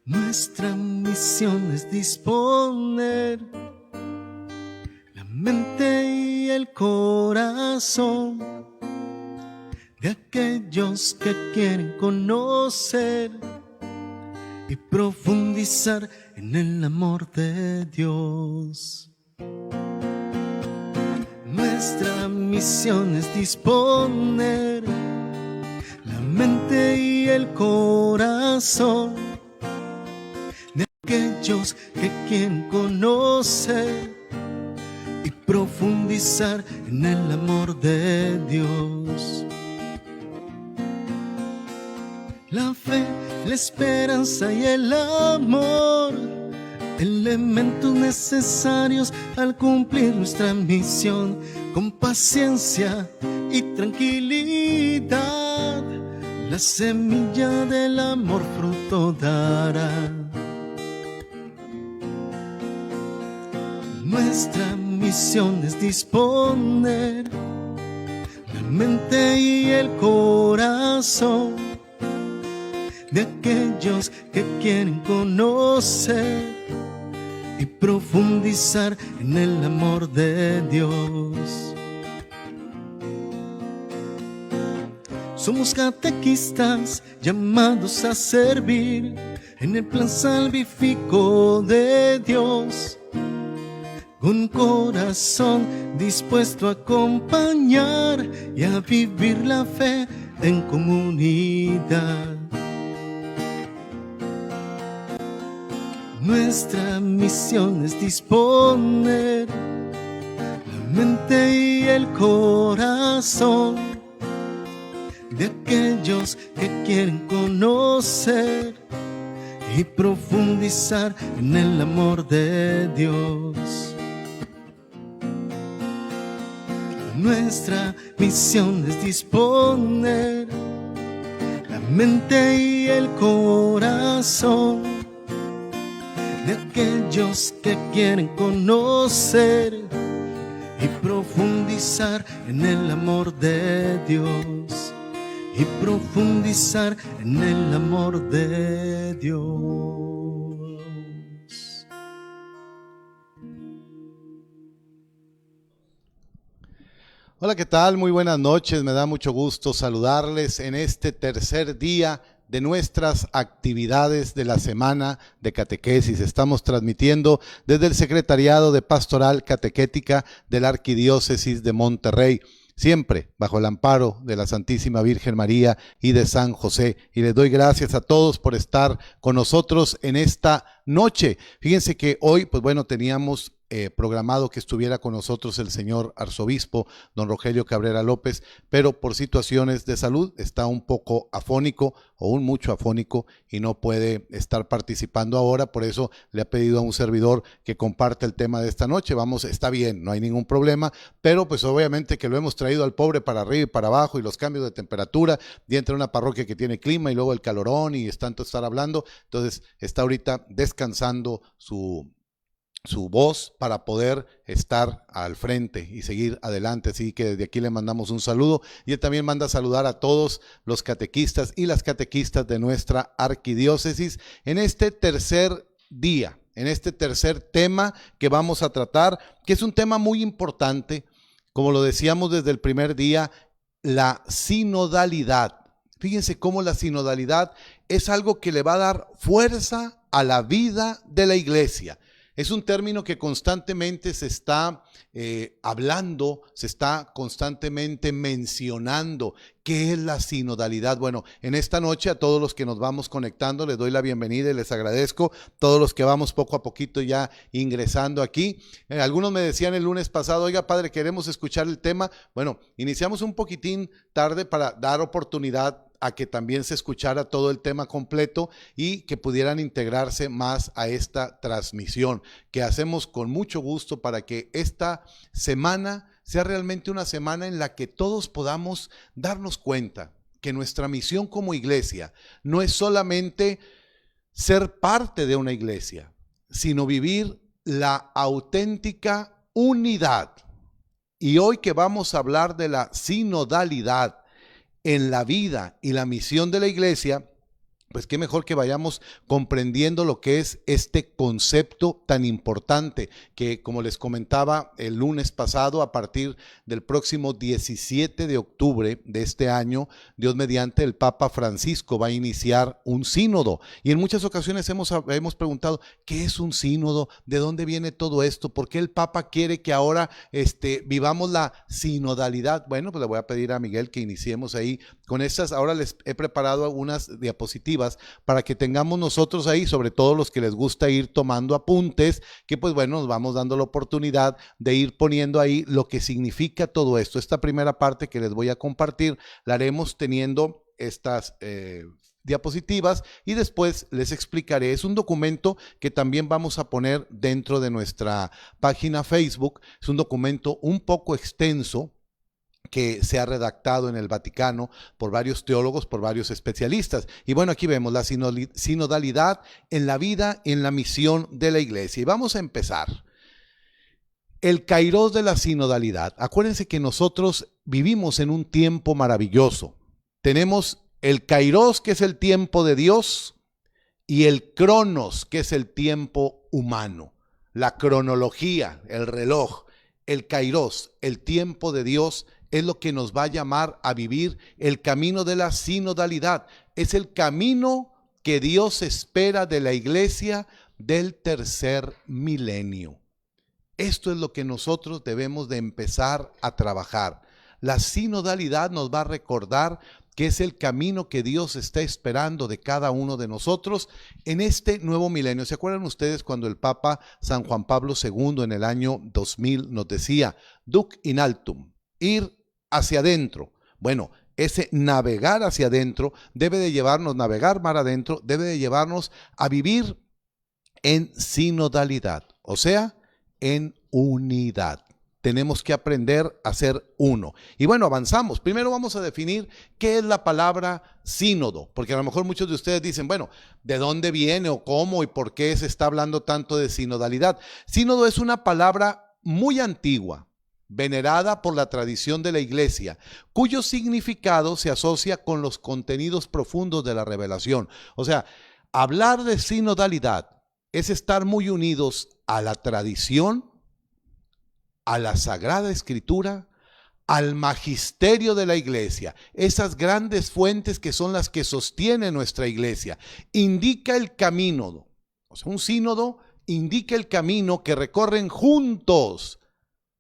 Nuestra misión es disponer la mente y el corazón de aquellos que quieren conocer y profundizar en el amor de Dios. Nuestra misión es disponer la mente y el corazón de aquellos que quieren conocer y profundizar en el amor de Dios. La fe, la esperanza y el amor, elementos necesarios al cumplir nuestra misión. Con paciencia y tranquilidad, la semilla del amor fruto dará. Nuestra misión es disponer la mente y el corazón de aquellos que quieren conocer y profundizar en el amor de Dios. Somos catequistas llamados a servir en el plan salvífico de Dios, con un corazón dispuesto a acompañar y a vivir la fe en comunidad. Nuestra misión es disponer la mente y el corazón de aquellos que quieren conocer y profundizar en el amor de Dios. Nuestra misión es disponer la mente y el corazón de aquellos que quieren conocer y profundizar en el amor de Dios. Y profundizar en el amor de Dios. Hola, ¿qué tal? Muy buenas noches. Me da mucho gusto saludarles en este tercer día de nuestras actividades de la semana de catequesis. Estamos transmitiendo desde el Secretariado de Pastoral Catequética de la Arquidiócesis de Monterrey, siempre bajo el amparo de la Santísima Virgen María y de San José. Y les doy gracias a todos por estar con nosotros en esta noche. Fíjense que hoy, pues bueno, teníamos programado que estuviera con nosotros el señor arzobispo, don Rogelio Cabrera López, pero por situaciones de salud está un poco afónico o un mucho afónico y no puede estar participando ahora. Por eso le ha pedido a un servidor que comparte el tema de esta noche. Vamos, está bien, no hay ningún problema, pero pues obviamente que lo hemos traído al pobre para arriba y para abajo y los cambios de temperatura y entra una parroquia que tiene clima y luego el calorón y es tanto estar hablando. Entonces está ahorita descansando su voz para poder estar al frente y seguir adelante. Así que desde aquí le mandamos un saludo y él también manda a saludar a todos los catequistas y las catequistas de nuestra arquidiócesis en este tercer día, en este tercer tema que vamos a tratar, que es un tema muy importante, como lo decíamos desde el primer día, la sinodalidad. Fíjense cómo la sinodalidad es algo que le va a dar fuerza a la vida de la iglesia. Es un término que constantemente se está hablando, se está constantemente mencionando. ¿Qué es la sinodalidad? Bueno, en esta noche a todos los que nos vamos conectando les doy la bienvenida y les agradezco. Todos los que vamos poco a poquito ya ingresando aquí. Algunos me decían el lunes pasado, oiga padre, queremos escuchar el tema. Bueno, iniciamos un poquitín tarde para dar oportunidad a que también se escuchara todo el tema completo y que pudieran integrarse más a esta transmisión que hacemos con mucho gusto para que esta semana sea realmente una semana en la que todos podamos darnos cuenta que nuestra misión como iglesia no es solamente ser parte de una iglesia, sino vivir la auténtica unidad. Y hoy que vamos a hablar de la sinodalidad en la vida y la misión de la iglesia, pues qué mejor que vayamos comprendiendo lo que es este concepto tan importante que, como les comentaba el lunes pasado, a partir del próximo 17 de octubre de este año, Dios mediante, el Papa Francisco va a iniciar un sínodo. Y en muchas ocasiones hemos preguntado, ¿qué es un sínodo? ¿De dónde viene todo esto? ¿Por qué el Papa quiere que ahora vivamos la sinodalidad? Bueno, pues le voy a pedir a Miguel que iniciemos ahí con estas. Ahora les he preparado algunas diapositivas para que tengamos nosotros ahí, sobre todo los que les gusta ir tomando apuntes, que pues bueno, nos vamos dando la oportunidad de ir poniendo ahí lo que significa todo esto. Esta primera parte que les voy a compartir la haremos teniendo estas diapositivas y después les explicaré. Es un documento que también vamos a poner dentro de nuestra página Facebook. Es un documento un poco extenso que se ha redactado en el Vaticano por varios teólogos, por varios especialistas. Y bueno, aquí vemos la sinodalidad en la vida, en la misión de la iglesia. Y vamos a empezar. El kairos de la sinodalidad. Acuérdense que nosotros vivimos en un tiempo maravilloso. Tenemos el kairos, que es el tiempo de Dios, y el cronos, que es el tiempo humano. La cronología, el reloj, el kairos, el tiempo de Dios, es lo que nos va a llamar a vivir el camino de la sinodalidad. Es el camino que Dios espera de la iglesia del tercer milenio. Esto es lo que nosotros debemos de empezar a trabajar. La sinodalidad nos va a recordar que es el camino que Dios está esperando de cada uno de nosotros en este nuevo milenio. ¿Se acuerdan ustedes cuando el Papa San Juan Pablo II en el año 2000 nos decía, Duc in altum, ir hacia adentro? Bueno, ese navegar hacia adentro debe de llevarnos, navegar mar adentro, debe de llevarnos a vivir en sinodalidad, o sea, en unidad. Tenemos que aprender a ser uno. Y bueno, avanzamos. Primero vamos a definir qué es la palabra sínodo, porque a lo mejor muchos de ustedes dicen, bueno, ¿de dónde viene o cómo y por qué se está hablando tanto de sinodalidad? Sínodo es una palabra muy antigua, venerada por la tradición de la iglesia, cuyo significado se asocia con los contenidos profundos de la revelación. O sea, hablar de sinodalidad es estar muy unidos a la tradición, a la Sagrada Escritura, al magisterio de la iglesia, esas grandes fuentes que son las que sostienen nuestra iglesia. Indica el camino, o sea, un sínodo indica el camino que recorren juntos.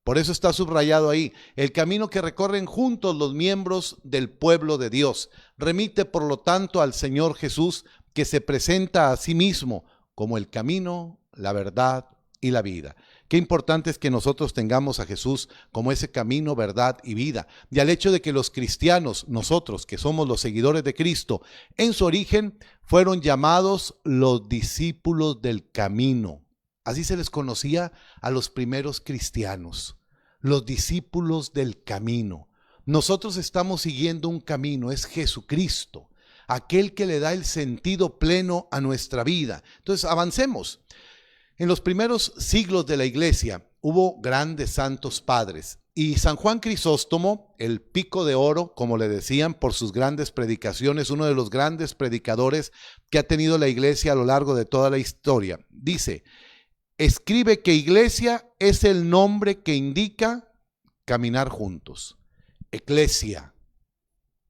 Por eso está subrayado ahí, el camino que recorren juntos los miembros del pueblo de Dios. Remite, por lo tanto, al Señor Jesús, que se presenta a sí mismo como el camino, la verdad y la vida. Qué importante es que nosotros tengamos a Jesús como ese camino, verdad y vida. Y al hecho de que los cristianos, nosotros que somos los seguidores de Cristo, en su origen fueron llamados los discípulos del camino. Así se les conocía a los primeros cristianos, los discípulos del camino. Nosotros estamos siguiendo un camino, es Jesucristo, aquel que le da el sentido pleno a nuestra vida. Entonces, avancemos. En los primeros siglos de la iglesia hubo grandes santos padres y San Juan Crisóstomo, el pico de oro, como le decían por sus grandes predicaciones, uno de los grandes predicadores que ha tenido la iglesia a lo largo de toda la historia, dice, escribe que iglesia es el nombre que indica caminar juntos. Eclesia.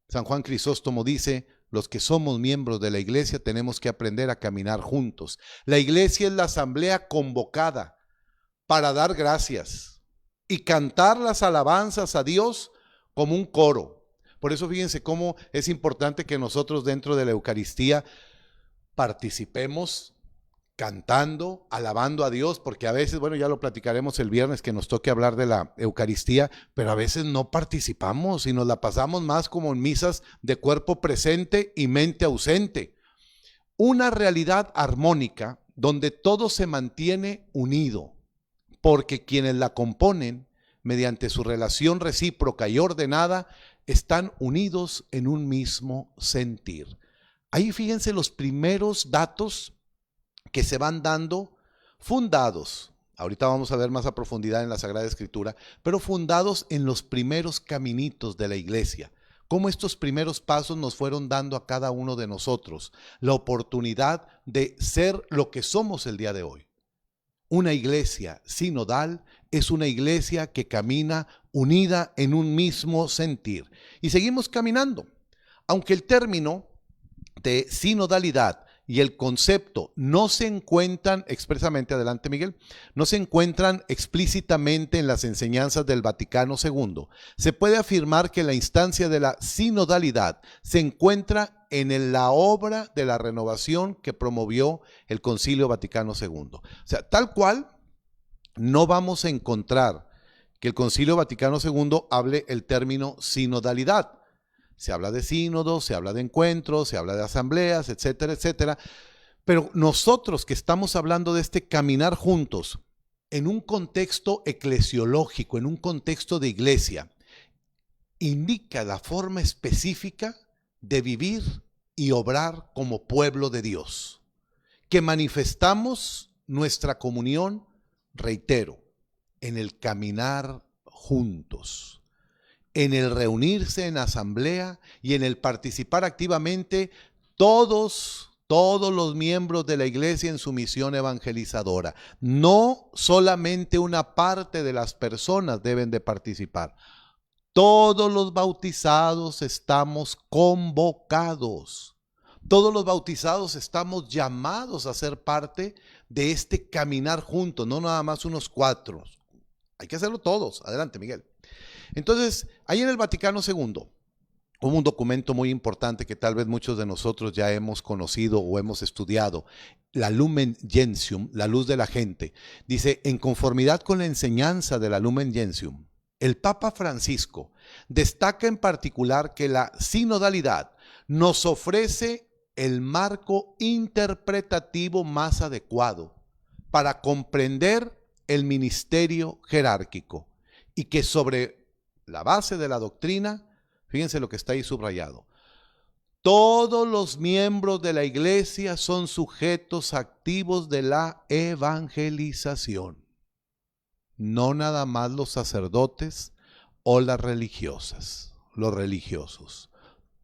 San Juan Crisóstomo dice, los que somos miembros de la iglesia tenemos que aprender a caminar juntos. La iglesia es la asamblea convocada para dar gracias y cantar las alabanzas a Dios como un coro. Por eso fíjense cómo es importante que nosotros dentro de la Eucaristía participemos cantando, alabando a Dios, porque a veces, bueno, ya lo platicaremos el viernes que nos toque hablar de la Eucaristía, pero a veces no participamos y nos la pasamos más como en misas de cuerpo presente y mente ausente. Una realidad armónica donde todo se mantiene unido, porque quienes la componen, mediante su relación recíproca y ordenada, están unidos en un mismo sentir. Ahí fíjense los primeros datos que se van dando fundados, ahorita vamos a ver más a profundidad en la Sagrada Escritura, pero fundados en los primeros caminitos de la iglesia. cómo estos primeros pasos nos fueron dando a cada uno de nosotros la oportunidad de ser lo que somos el día de hoy. Una iglesia sinodal es una iglesia que camina unida en un mismo sentir. Y seguimos caminando. Aunque el término de sinodalidad y el concepto no se encuentran expresamente, adelante Miguel, no se encuentran explícitamente en las enseñanzas del Vaticano II, se puede afirmar que la instancia de la sinodalidad se encuentra en la obra de la renovación que promovió el Concilio Vaticano II. O sea, tal cual, no vamos a encontrar que el Concilio Vaticano II hable el término sinodalidad. Se habla de sínodos, se habla de encuentros, se habla de asambleas, etcétera, etcétera. Pero nosotros que estamos hablando de este caminar juntos en un contexto eclesiológico, en un contexto de iglesia, indica la forma específica de vivir y obrar como pueblo de Dios, que manifestamos nuestra comunión, reitero, en el caminar juntos, en el reunirse en asamblea y en el participar activamente todos los miembros de la iglesia en su misión evangelizadora. No solamente una parte de las personas deben de participar. Todos los bautizados estamos convocados. Todos los bautizados estamos llamados a ser parte de este caminar juntos, no nada más unos 4. Hay que hacerlo todos. Adelante, Miguel. Entonces, ahí en el Vaticano II hubo un documento muy importante que tal vez muchos de nosotros ya hemos conocido o hemos estudiado, la Lumen Gentium, la luz de la gente. Dice, en conformidad con la enseñanza de la Lumen Gentium, el Papa Francisco destaca en particular que la sinodalidad nos ofrece el marco interpretativo más adecuado para comprender el ministerio jerárquico y que sobre la base de la doctrina, fíjense lo que está ahí subrayado, todos los miembros de la iglesia son sujetos activos de la evangelización. No nada más los sacerdotes o las religiosas, los religiosos.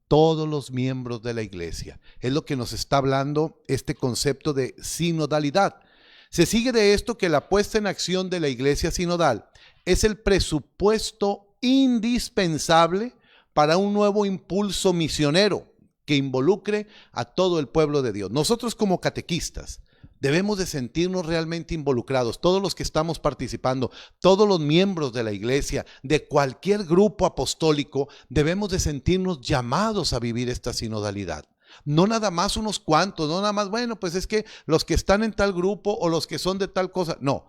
Todos los miembros de la iglesia. Es lo que nos está hablando este concepto de sinodalidad. Se sigue de esto que la puesta en acción de la iglesia sinodal es el presupuesto indispensable para un nuevo impulso misionero que involucre a todo el pueblo de Dios. Nosotros como catequistas debemos de sentirnos realmente involucrados, todos los que estamos participando, todos los miembros de la iglesia, de cualquier grupo apostólico, debemos de sentirnos llamados a vivir esta sinodalidad. No nada más unos cuantos, no nada más, bueno, pues es que los que están en tal grupo o los que son de tal cosa, no.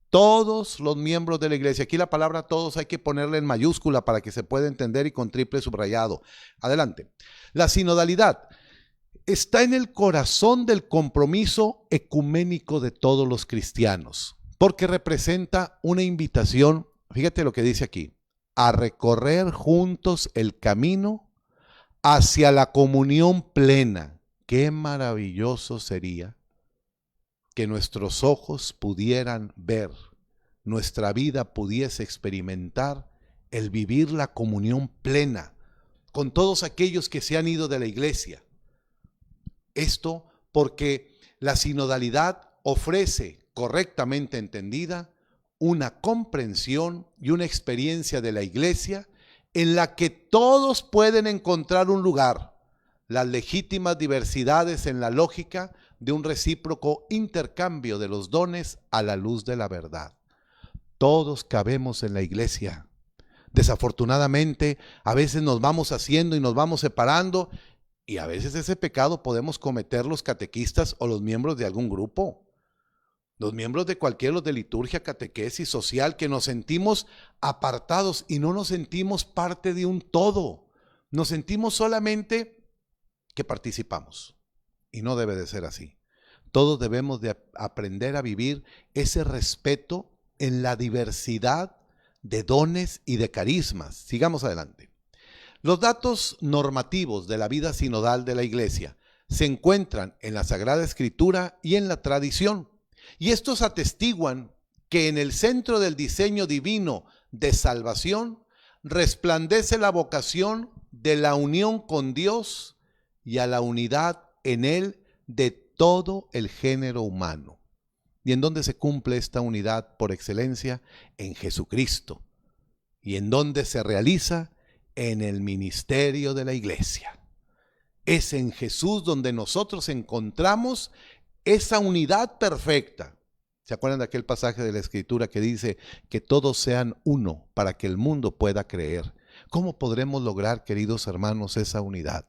Todos los miembros de la iglesia, aquí la palabra todos hay que ponerla en mayúscula para que se pueda entender y con triple subrayado. Adelante. La sinodalidad está en el corazón del compromiso ecuménico de todos los cristianos, porque representa una invitación, fíjate lo que dice aquí, a recorrer juntos el camino hacia la comunión plena. Qué maravilloso sería que nuestros ojos pudieran ver, nuestra vida pudiese experimentar el vivir la comunión plena con todos aquellos que se han ido de la iglesia. Esto porque la sinodalidad ofrece, correctamente entendida, una comprensión y una experiencia de la iglesia en la que todos pueden encontrar un lugar, las legítimas diversidades en la lógica de un recíproco intercambio de los dones a la luz de la verdad. Todos cabemos en la iglesia. Desafortunadamente, a veces nos vamos haciendo y nos vamos separando, y a veces ese pecado podemos cometer los catequistas o los miembros de algún grupo, los miembros de cualquier, los de liturgia, catequesis, social, que nos sentimos apartados y no nos sentimos parte de un todo. Nos sentimos solamente que participamos. Y no debe de ser así. Todos debemos de aprender a vivir ese respeto en la diversidad de dones y de carismas. Sigamos adelante. Los datos normativos de la vida sinodal de la Iglesia se encuentran en la Sagrada Escritura y en la tradición, y estos atestiguan que en el centro del diseño divino de salvación resplandece la vocación de la unión con Dios y a la unidad en Él de todo el género humano. ¿Y en dónde se cumple esta unidad por excelencia? En Jesucristo. ¿Y en dónde se realiza? En el ministerio de la iglesia. Es en Jesús donde nosotros encontramos esa unidad perfecta. ¿Se acuerdan de aquel pasaje de la Escritura que dice que todos sean uno para que el mundo pueda creer? ¿Cómo podremos lograr, queridos hermanos, esa unidad?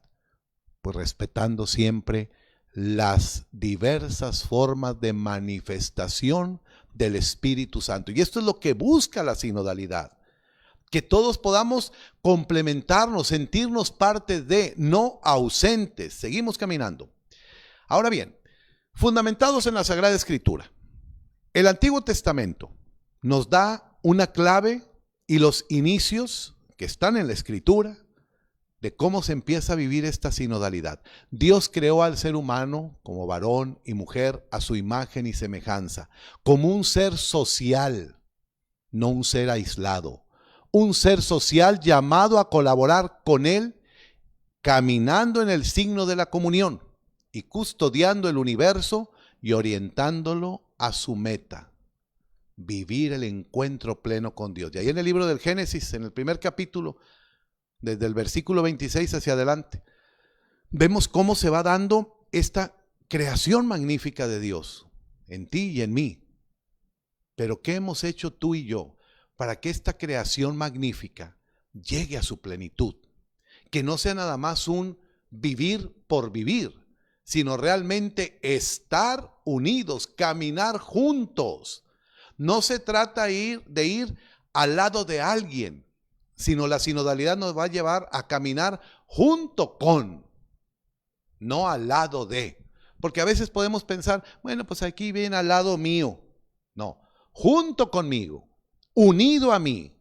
Pues respetando siempre las diversas formas de manifestación del Espíritu Santo. Y esto es lo que busca la sinodalidad. Que todos podamos complementarnos, sentirnos parte de, no ausentes. Seguimos caminando. Ahora bien, fundamentados en la Sagrada Escritura, el Antiguo Testamento nos da una clave y los inicios que están en la Escritura de cómo se empieza a vivir esta sinodalidad. Dios creó al ser humano como varón y mujer a su imagen y semejanza, como un ser social, no un ser aislado, un ser social llamado a colaborar con Él, caminando en el signo de la comunión y custodiando el universo y orientándolo a su meta, vivir el encuentro pleno con Dios. Y ahí en el libro del Génesis, en el primer capítulo, desde el versículo 26 hacia adelante, vemos cómo se va dando esta creación magnífica de Dios en ti y en mí. Pero ¿qué hemos hecho tú y yo para que esta creación magnífica llegue a su plenitud? Que no sea nada más un vivir por vivir, sino realmente estar unidos, caminar juntos. No se trata de ir al lado de alguien, sino la sinodalidad nos va a llevar a caminar junto con, no al lado de. Porque a veces podemos pensar, bueno, pues aquí viene al lado mío. No, junto conmigo, unido a mí.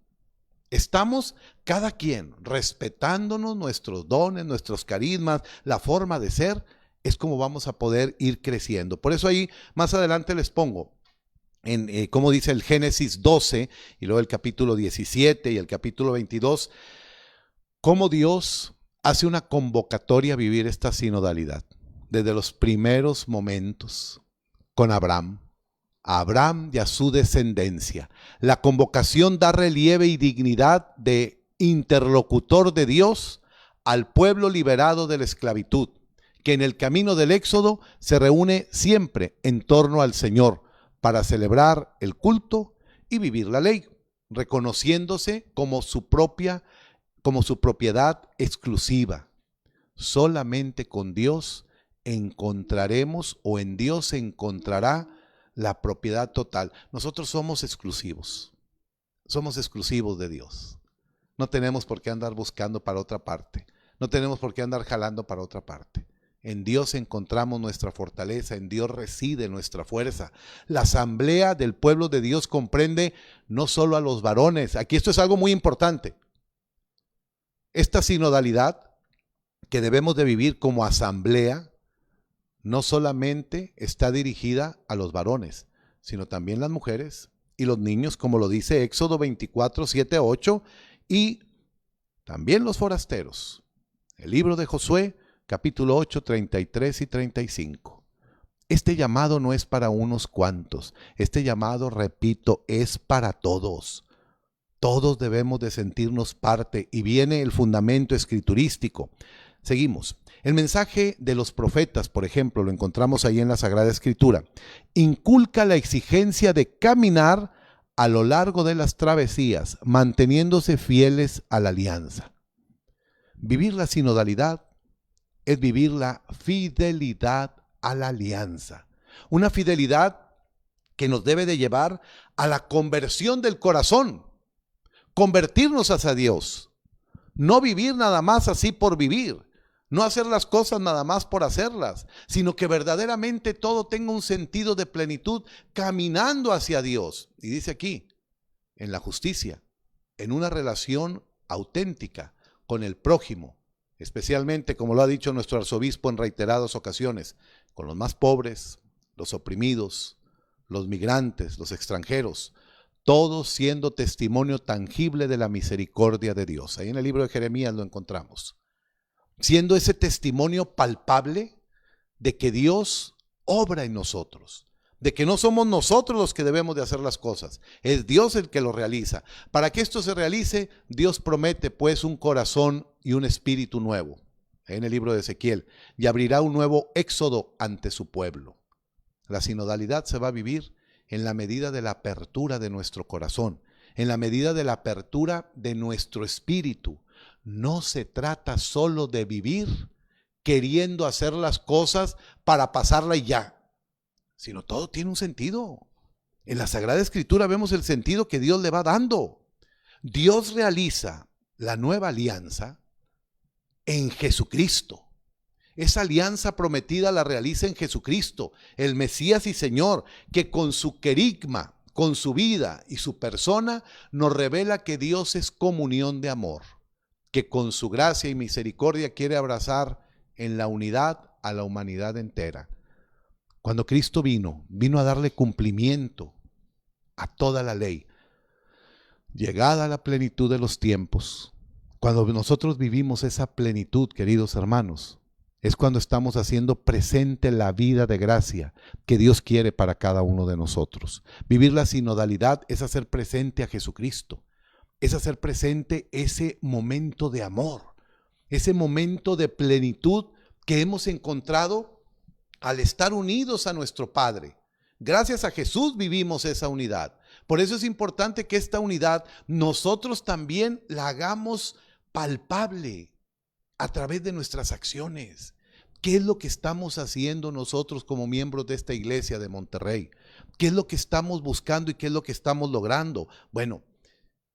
Estamos cada quien respetándonos nuestros dones, nuestros carismas, la forma de ser, es como vamos a poder ir creciendo. Por eso ahí más adelante les pongo, como dice el Génesis 12 y luego el capítulo 17 y el capítulo 22, cómo Dios hace una convocatoria a vivir esta sinodalidad desde los primeros momentos con Abraham y a su descendencia. La convocación da relieve y dignidad de interlocutor de Dios al pueblo liberado de la esclavitud, que en el camino del Éxodo se reúne siempre en torno al Señor, para celebrar el culto y vivir la ley, reconociéndose como su propiedad exclusiva. Solamente con Dios encontraremos, o en Dios se encontrará, la propiedad total. Nosotros somos exclusivos de Dios. No tenemos por qué andar buscando para otra parte, no tenemos por qué andar jalando para otra parte. En Dios encontramos nuestra fortaleza, en Dios reside nuestra fuerza. La asamblea del pueblo de Dios comprende no solo a los varones. Aquí esto es algo muy importante. Esta sinodalidad que debemos de vivir como asamblea no solamente está dirigida a los varones, sino también las mujeres y los niños, como lo dice Éxodo 24, 7, 8, y también los forasteros. El libro de Josué, capítulo 8, 33 y 35. Este llamado no es para unos cuantos. Este llamado, repito, es para todos. Todos debemos de sentirnos parte y viene el fundamento escriturístico. Seguimos. El mensaje de los profetas, por ejemplo, lo encontramos ahí en la Sagrada Escritura. Inculca la exigencia de caminar a lo largo de las travesías, manteniéndose fieles a la alianza. Vivir la sinodalidad es vivir la fidelidad a la alianza. Una fidelidad que nos debe de llevar a la conversión del corazón. Convertirnos hacia Dios. No vivir nada más así por vivir. No hacer las cosas nada más por hacerlas, sino que verdaderamente todo tenga un sentido de plenitud caminando hacia Dios. Y dice aquí, en la justicia, en una relación auténtica con el prójimo, especialmente, como lo ha dicho nuestro arzobispo en reiteradas ocasiones, con los más pobres, los oprimidos, los migrantes, los extranjeros, todos siendo testimonio tangible de la misericordia de Dios. Ahí en el libro de Jeremías lo encontramos. siendo ese testimonio palpable de que Dios obra en nosotros, de que no somos nosotros los que debemos de hacer las cosas, es Dios el que lo realiza. Para que esto se realice, Dios promete pues un corazón y un espíritu nuevo, en el libro de Ezequiel, y abrirá un nuevo éxodo ante su pueblo. La sinodalidad se va a vivir en la medida de la apertura de nuestro corazón, en la medida de la apertura de nuestro espíritu. No se trata solo de vivir queriendo hacer las cosas para pasarla y ya, sino todo tiene un sentido. En la Sagrada Escritura vemos el sentido que Dios le va dando. Dios realiza la nueva alianza en Jesucristo. Esa alianza prometida la realiza en Jesucristo, el Mesías y Señor, que con su querigma, con su vida y su persona, nos revela que Dios es comunión de amor, que con su gracia y misericordia quiere abrazar en la unidad a la humanidad entera. Cuando Cristo vino a darle cumplimiento a toda la ley. Llegada la plenitud de los tiempos, cuando nosotros vivimos esa plenitud, queridos hermanos, es cuando estamos haciendo presente la vida de gracia que Dios quiere para cada uno de nosotros. Vivir la sinodalidad es hacer presente a Jesucristo, es hacer presente ese momento de amor, ese momento de plenitud que hemos encontrado al estar unidos a nuestro Padre. Gracias a Jesús vivimos esa unidad. Por eso es importante que esta unidad nosotros también la hagamos palpable a través de nuestras acciones. ¿Qué es lo que estamos haciendo nosotros como miembros de esta iglesia de Monterrey? ¿Qué es lo que estamos buscando y qué es lo que estamos logrando? Bueno,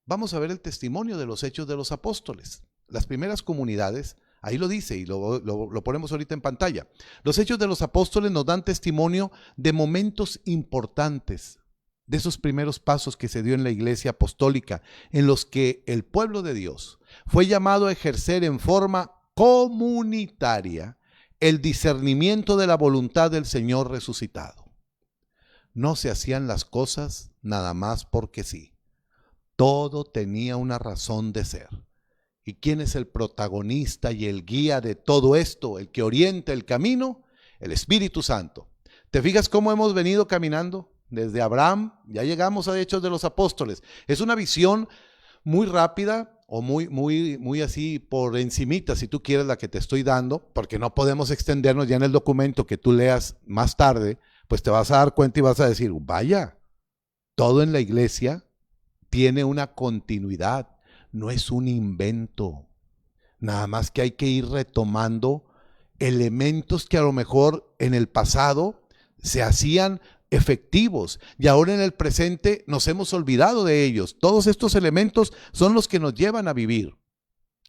vamos a ver el testimonio de los Hechos de los Apóstoles. Las primeras comunidades, ahí lo dice y lo ponemos ahorita en pantalla. Los Hechos de los Apóstoles nos dan testimonio de momentos importantes, de esos primeros pasos que se dio en la iglesia apostólica, en los que el pueblo de Dios fue llamado a ejercer en forma comunitaria el discernimiento de la voluntad del Señor resucitado. No se hacían las cosas nada más porque sí. Todo tenía una razón de ser. ¿Y quién es el protagonista y el guía de todo esto? El que orienta el camino, el Espíritu Santo. ¿Te fijas cómo hemos venido caminando? Desde Abraham, ya llegamos a Hechos de los Apóstoles. Es una visión muy rápida o muy así por encimita, si tú quieres, la que te estoy dando, porque no podemos extendernos ya en el documento que tú leas más tarde, pues te vas a dar cuenta y vas a decir, vaya, todo en la iglesia tiene una continuidad, no es un invento. Nada más que hay que ir retomando elementos que a lo mejor en el pasado se hacían efectivos y ahora en el presente nos hemos olvidado de ellos. Todos estos elementos son los que nos llevan a vivir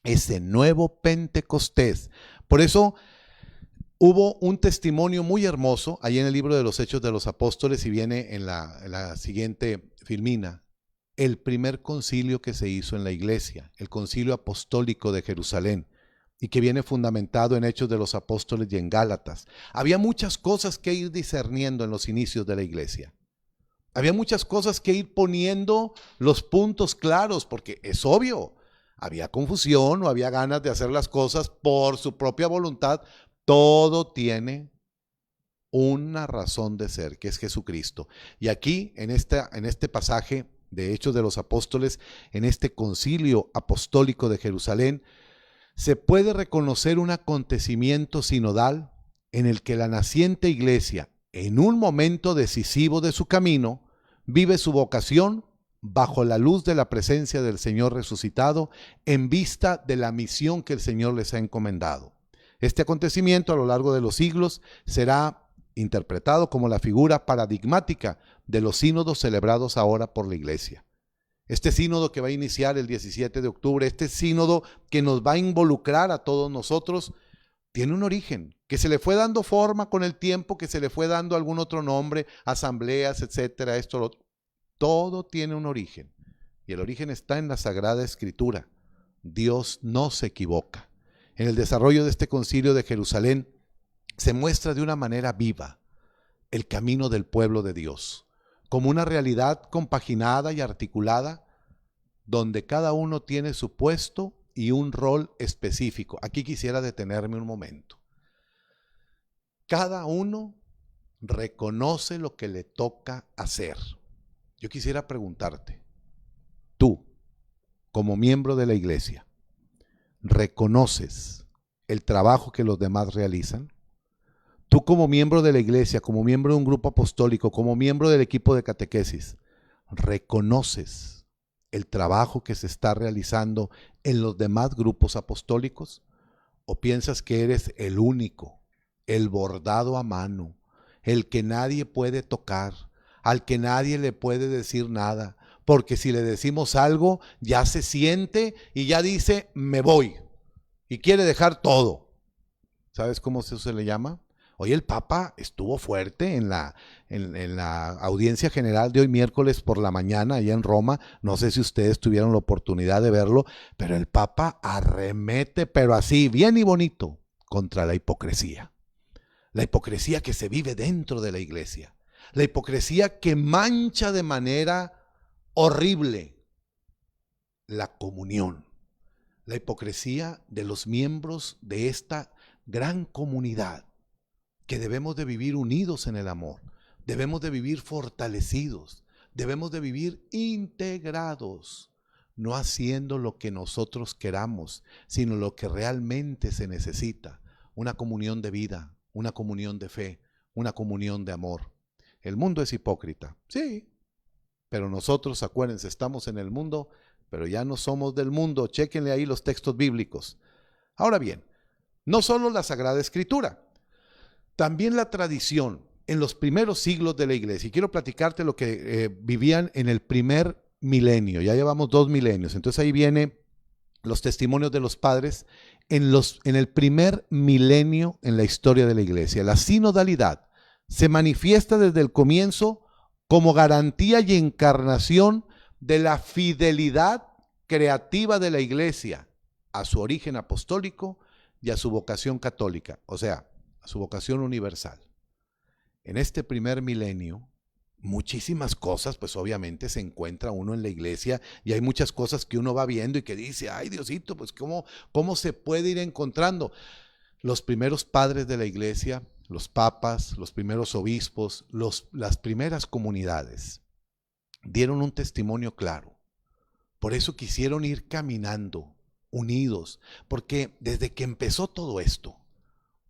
ese nuevo Pentecostés. Por eso hubo un testimonio muy hermoso ahí en el libro de los Hechos de los Apóstoles, y viene en la siguiente filmina, el primer concilio que se hizo en la iglesia, el concilio apostólico de Jerusalén, y que viene fundamentado en Hechos de los Apóstoles y en Gálatas. Había muchas cosas que ir discerniendo en los inicios de la iglesia. Había muchas cosas que ir poniendo los puntos claros, porque es obvio, había confusión o había ganas de hacer las cosas por su propia voluntad. Todo tiene una razón de ser, que es Jesucristo. Y aquí, en este pasaje de Hechos de los Apóstoles, en este concilio apostólico de Jerusalén, se puede reconocer un acontecimiento sinodal en el que la naciente iglesia, en un momento decisivo de su camino, vive su vocación bajo la luz de la presencia del Señor resucitado, en vista de la misión que el Señor les ha encomendado. Este acontecimiento a lo largo de los siglos será interpretado como la figura paradigmática de los sínodos celebrados ahora por la iglesia. Este sínodo que va a iniciar el 17 de octubre, este sínodo que nos va a involucrar a todos nosotros, tiene un origen, que se le fue dando forma con el tiempo, que se le fue dando algún otro nombre, asambleas, etcétera, esto, todo tiene un origen. Y el origen está en la Sagrada Escritura. Dios no se equivoca. En el desarrollo de este concilio de Jerusalén se muestra de una manera viva el camino del pueblo de Dios, como una realidad compaginada y articulada, donde cada uno tiene su puesto y un rol específico. Aquí quisiera detenerme un momento. Cada uno reconoce lo que le toca hacer. Yo quisiera preguntarte, tú, como miembro de la iglesia, ¿reconoces el trabajo que los demás realizan? Tú como miembro de la iglesia, como miembro de un grupo apostólico, como miembro del equipo de catequesis, ¿reconoces el trabajo que se está realizando en los demás grupos apostólicos? ¿O piensas que eres el único, el bordado a mano, el que nadie puede tocar, al que nadie le puede decir nada? Porque si le decimos algo, ya se siente y ya dice, me voy, y quiere dejar todo. ¿Sabes cómo eso se le llama? Hoy el Papa estuvo fuerte en la audiencia general de hoy miércoles por la mañana allá en Roma. No sé si ustedes tuvieron la oportunidad de verlo, pero el Papa arremete, pero así, bien y bonito, contra la hipocresía. La hipocresía que se vive dentro de la iglesia. La hipocresía que mancha de manera horrible la comunión. La hipocresía de los miembros de esta gran comunidad, que debemos de vivir unidos en el amor, debemos de vivir fortalecidos, debemos de vivir integrados, no haciendo lo que nosotros queramos, sino lo que realmente se necesita, una comunión de vida, una comunión de fe, una comunión de amor. El mundo es hipócrita, sí, pero nosotros, acuérdense, estamos en el mundo, pero ya no somos del mundo. Chéquenle ahí los textos bíblicos. Ahora bien, no solo la Sagrada Escritura, también la tradición en los primeros siglos de la iglesia. Y quiero platicarte lo que vivían en el primer milenio. Ya llevamos 2 milenios. Entonces ahí vienen los testimonios de los padres en el primer milenio en la historia de la iglesia. La sinodalidad se manifiesta desde el comienzo como garantía y encarnación de la fidelidad creativa de la iglesia a su origen apostólico y a su vocación católica, o sea, a su vocación universal. En este primer milenio, muchísimas cosas, pues obviamente se encuentra uno en la iglesia y hay muchas cosas que uno va viendo y que dice, ay Diosito, pues ¿cómo se puede ir encontrando? Los primeros padres de la iglesia, los papas, los primeros obispos, las primeras comunidades, dieron un testimonio claro. Por eso quisieron ir caminando, unidos, porque desde que empezó todo esto,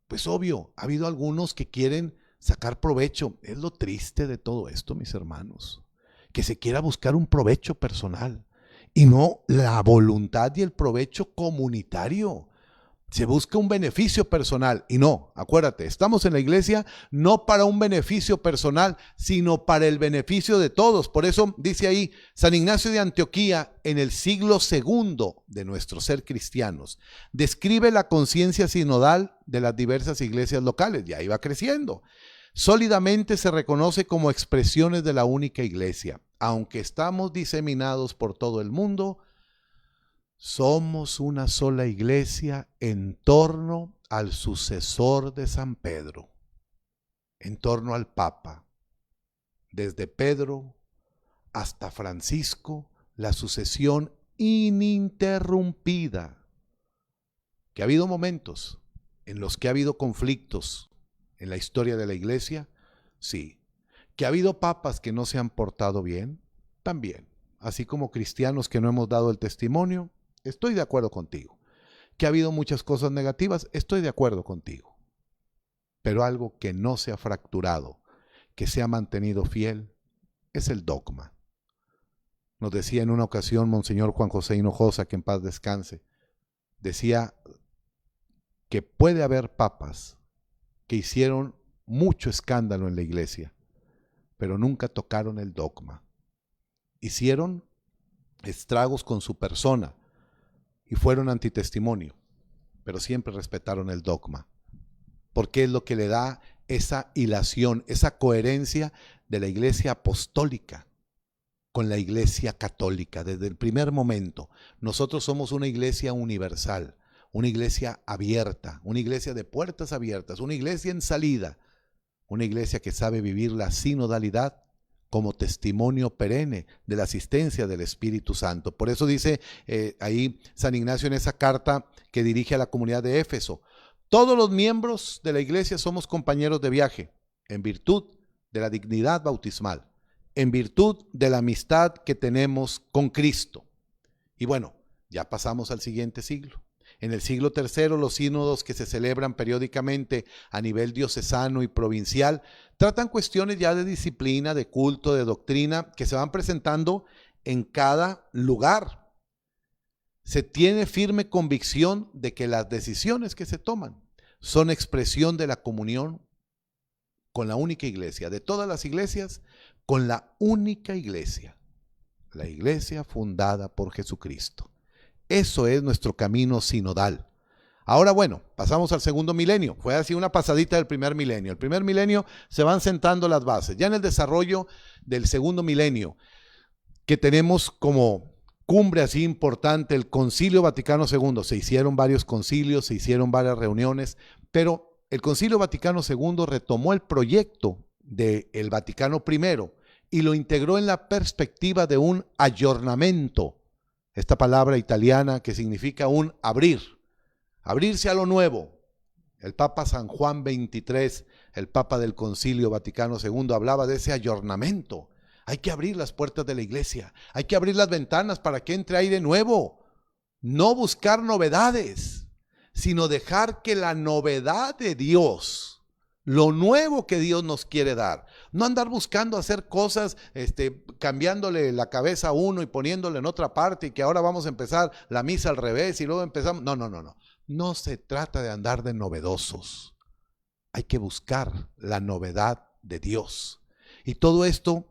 pues obvio, ha habido algunos que quieren sacar provecho. Es lo triste de todo esto, mis hermanos, que se quiera buscar un provecho personal y no la voluntad y el provecho comunitario. Se busca un beneficio personal y no, acuérdate, estamos en la iglesia no para un beneficio personal, sino para el beneficio de todos. Por eso dice ahí San Ignacio de Antioquía en el siglo II de nuestro ser cristianos, describe la conciencia sinodal de las diversas iglesias locales, y ahí va creciendo. Sólidamente se reconoce como expresiones de la única iglesia, aunque estamos diseminados por todo el mundo. Somos una sola iglesia en torno al sucesor de San Pedro, en torno al Papa. Desde Pedro hasta Francisco, la sucesión ininterrumpida. Que ha habido momentos en los que ha habido conflictos en la historia de la iglesia, sí. Que ha habido papas que no se han portado bien, también. Así como cristianos que no hemos dado el testimonio, estoy de acuerdo contigo. Que ha habido muchas cosas negativas, estoy de acuerdo contigo. Pero algo que no se ha fracturado, que se ha mantenido fiel, es el dogma. Nos decía en una ocasión Monseñor Juan José Hinojosa, que en paz descanse, decía que puede haber papas que hicieron mucho escándalo en la iglesia, pero nunca tocaron el dogma. Hicieron estragos con su persona, y fueron antitestimonio, pero siempre respetaron el dogma, porque es lo que le da esa hilación, esa coherencia de la iglesia apostólica con la iglesia católica. Desde el primer momento, nosotros somos una iglesia universal, una iglesia abierta, una iglesia de puertas abiertas, una iglesia en salida, una iglesia que sabe vivir la sinodalidad como testimonio perenne de la asistencia del Espíritu Santo. Por eso dice ahí San Ignacio en esa carta que dirige a la comunidad de Éfeso: todos los miembros de la iglesia somos compañeros de viaje, en virtud de la dignidad bautismal, en virtud de la amistad que tenemos con Cristo. Y bueno, ya pasamos al siguiente siglo. En el siglo III, los sínodos que se celebran periódicamente a nivel diocesano y provincial tratan cuestiones ya de disciplina, de culto, de doctrina, que se van presentando en cada lugar. Se tiene firme convicción de que las decisiones que se toman son expresión de la comunión con la única iglesia, de todas las iglesias, con la única iglesia, la iglesia fundada por Jesucristo. Eso es nuestro camino sinodal. Ahora bueno, pasamos al segundo milenio. Fue así una pasadita del primer milenio. El primer milenio se van sentando las bases. Ya en el desarrollo del segundo milenio, que tenemos como cumbre así importante el Concilio Vaticano II. Se hicieron varios concilios, se hicieron varias reuniones, pero el Concilio Vaticano II retomó el proyecto del Vaticano I y lo integró en la perspectiva de un aggiornamento. Esta palabra italiana que significa un abrir, abrirse a lo nuevo. El Papa San Juan XXIII, el Papa del Concilio Vaticano II, hablaba de ese aggiornamento. Hay que abrir las puertas de la iglesia, hay que abrir las ventanas para que entre aire nuevo. No buscar novedades, sino dejar que la novedad de Dios, lo nuevo que Dios nos quiere dar, no andar buscando hacer cosas, cambiándole la cabeza a uno y poniéndole en otra parte, y que ahora vamos a empezar la misa al revés y luego empezamos. No. No se trata de andar de novedosos. Hay que buscar la novedad de Dios. Y todo esto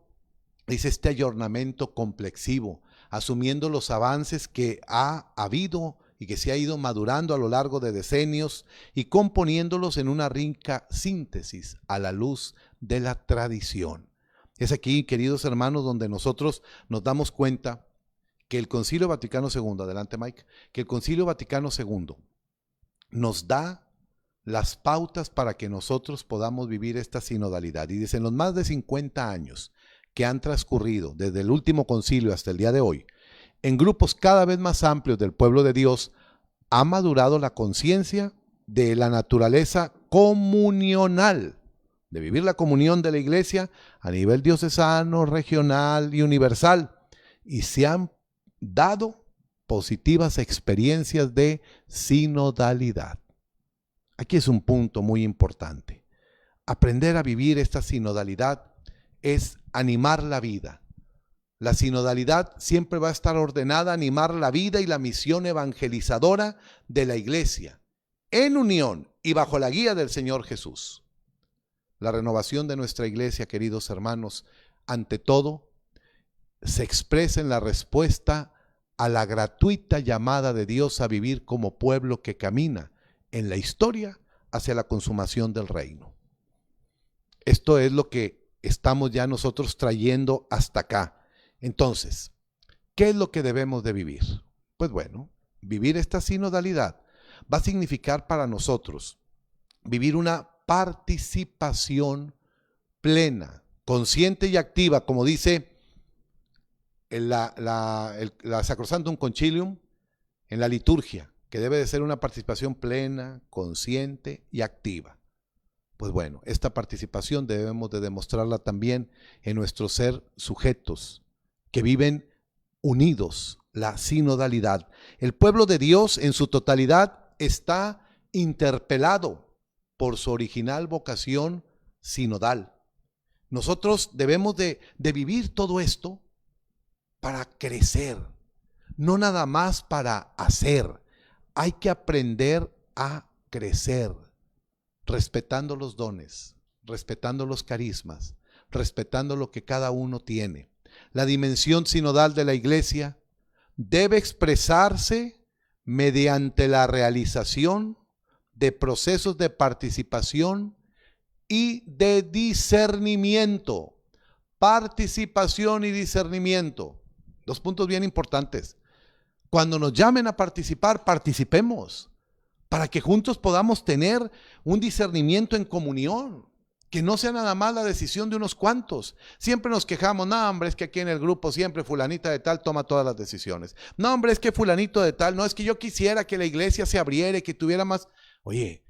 es este aggiornamento complexivo, asumiendo los avances que ha habido y que se ha ido madurando a lo largo de decenios y componiéndolos en una rica síntesis a la luz de la tradición. Es aquí, queridos hermanos, donde nosotros nos damos cuenta que el Concilio Vaticano II, adelante Mike, que el Concilio Vaticano II nos da las pautas para que nosotros podamos vivir esta sinodalidad. Y dicen, los más de 50 años que han transcurrido desde el último concilio hasta el día de hoy, en grupos cada vez más amplios del pueblo de Dios, ha madurado la conciencia de la naturaleza comunional, de vivir la comunión de la iglesia a nivel diocesano, regional y universal, y se han dado positivas experiencias de sinodalidad. Aquí es un punto muy importante. Aprender a vivir esta sinodalidad es animar la vida. La sinodalidad siempre va a estar ordenada a animar la vida y la misión evangelizadora de la iglesia, en unión y bajo la guía del Señor Jesús. La renovación de nuestra iglesia, queridos hermanos, ante todo, se expresa en la respuesta a la gratuita llamada de Dios a vivir como pueblo que camina en la historia hacia la consumación del reino. Esto es lo que estamos ya nosotros trayendo hasta acá. Entonces, ¿qué es lo que debemos de vivir? Pues bueno, vivir esta sinodalidad va a significar para nosotros vivir una participación plena, consciente y activa, como dice la Sacrosanctum Concilium en la liturgia, que debe de ser una participación plena, consciente y activa. Pues bueno, esta participación debemos de demostrarla también en nuestro ser sujetos, que viven unidos, la sinodalidad. El pueblo de Dios en su totalidad está interpelado por su original vocación sinodal. Nosotros debemos de vivir todo esto para crecer, no nada más para hacer. Hay que aprender a crecer, respetando los dones, respetando los carismas, respetando lo que cada uno tiene. La dimensión sinodal de la iglesia debe expresarse mediante la realización de procesos de participación y de discernimiento. Participación y discernimiento. Dos puntos bien importantes. Cuando nos llamen a participar, participemos, para que juntos podamos tener un discernimiento en comunión. Que no sea nada más la decisión de unos cuantos. Siempre nos quejamos, no hombre, es que aquí en el grupo siempre fulanita de tal toma todas las decisiones. No hombre, es que fulanito de tal, no, es que yo quisiera que la iglesia se abriera y que tuviera más. Oye,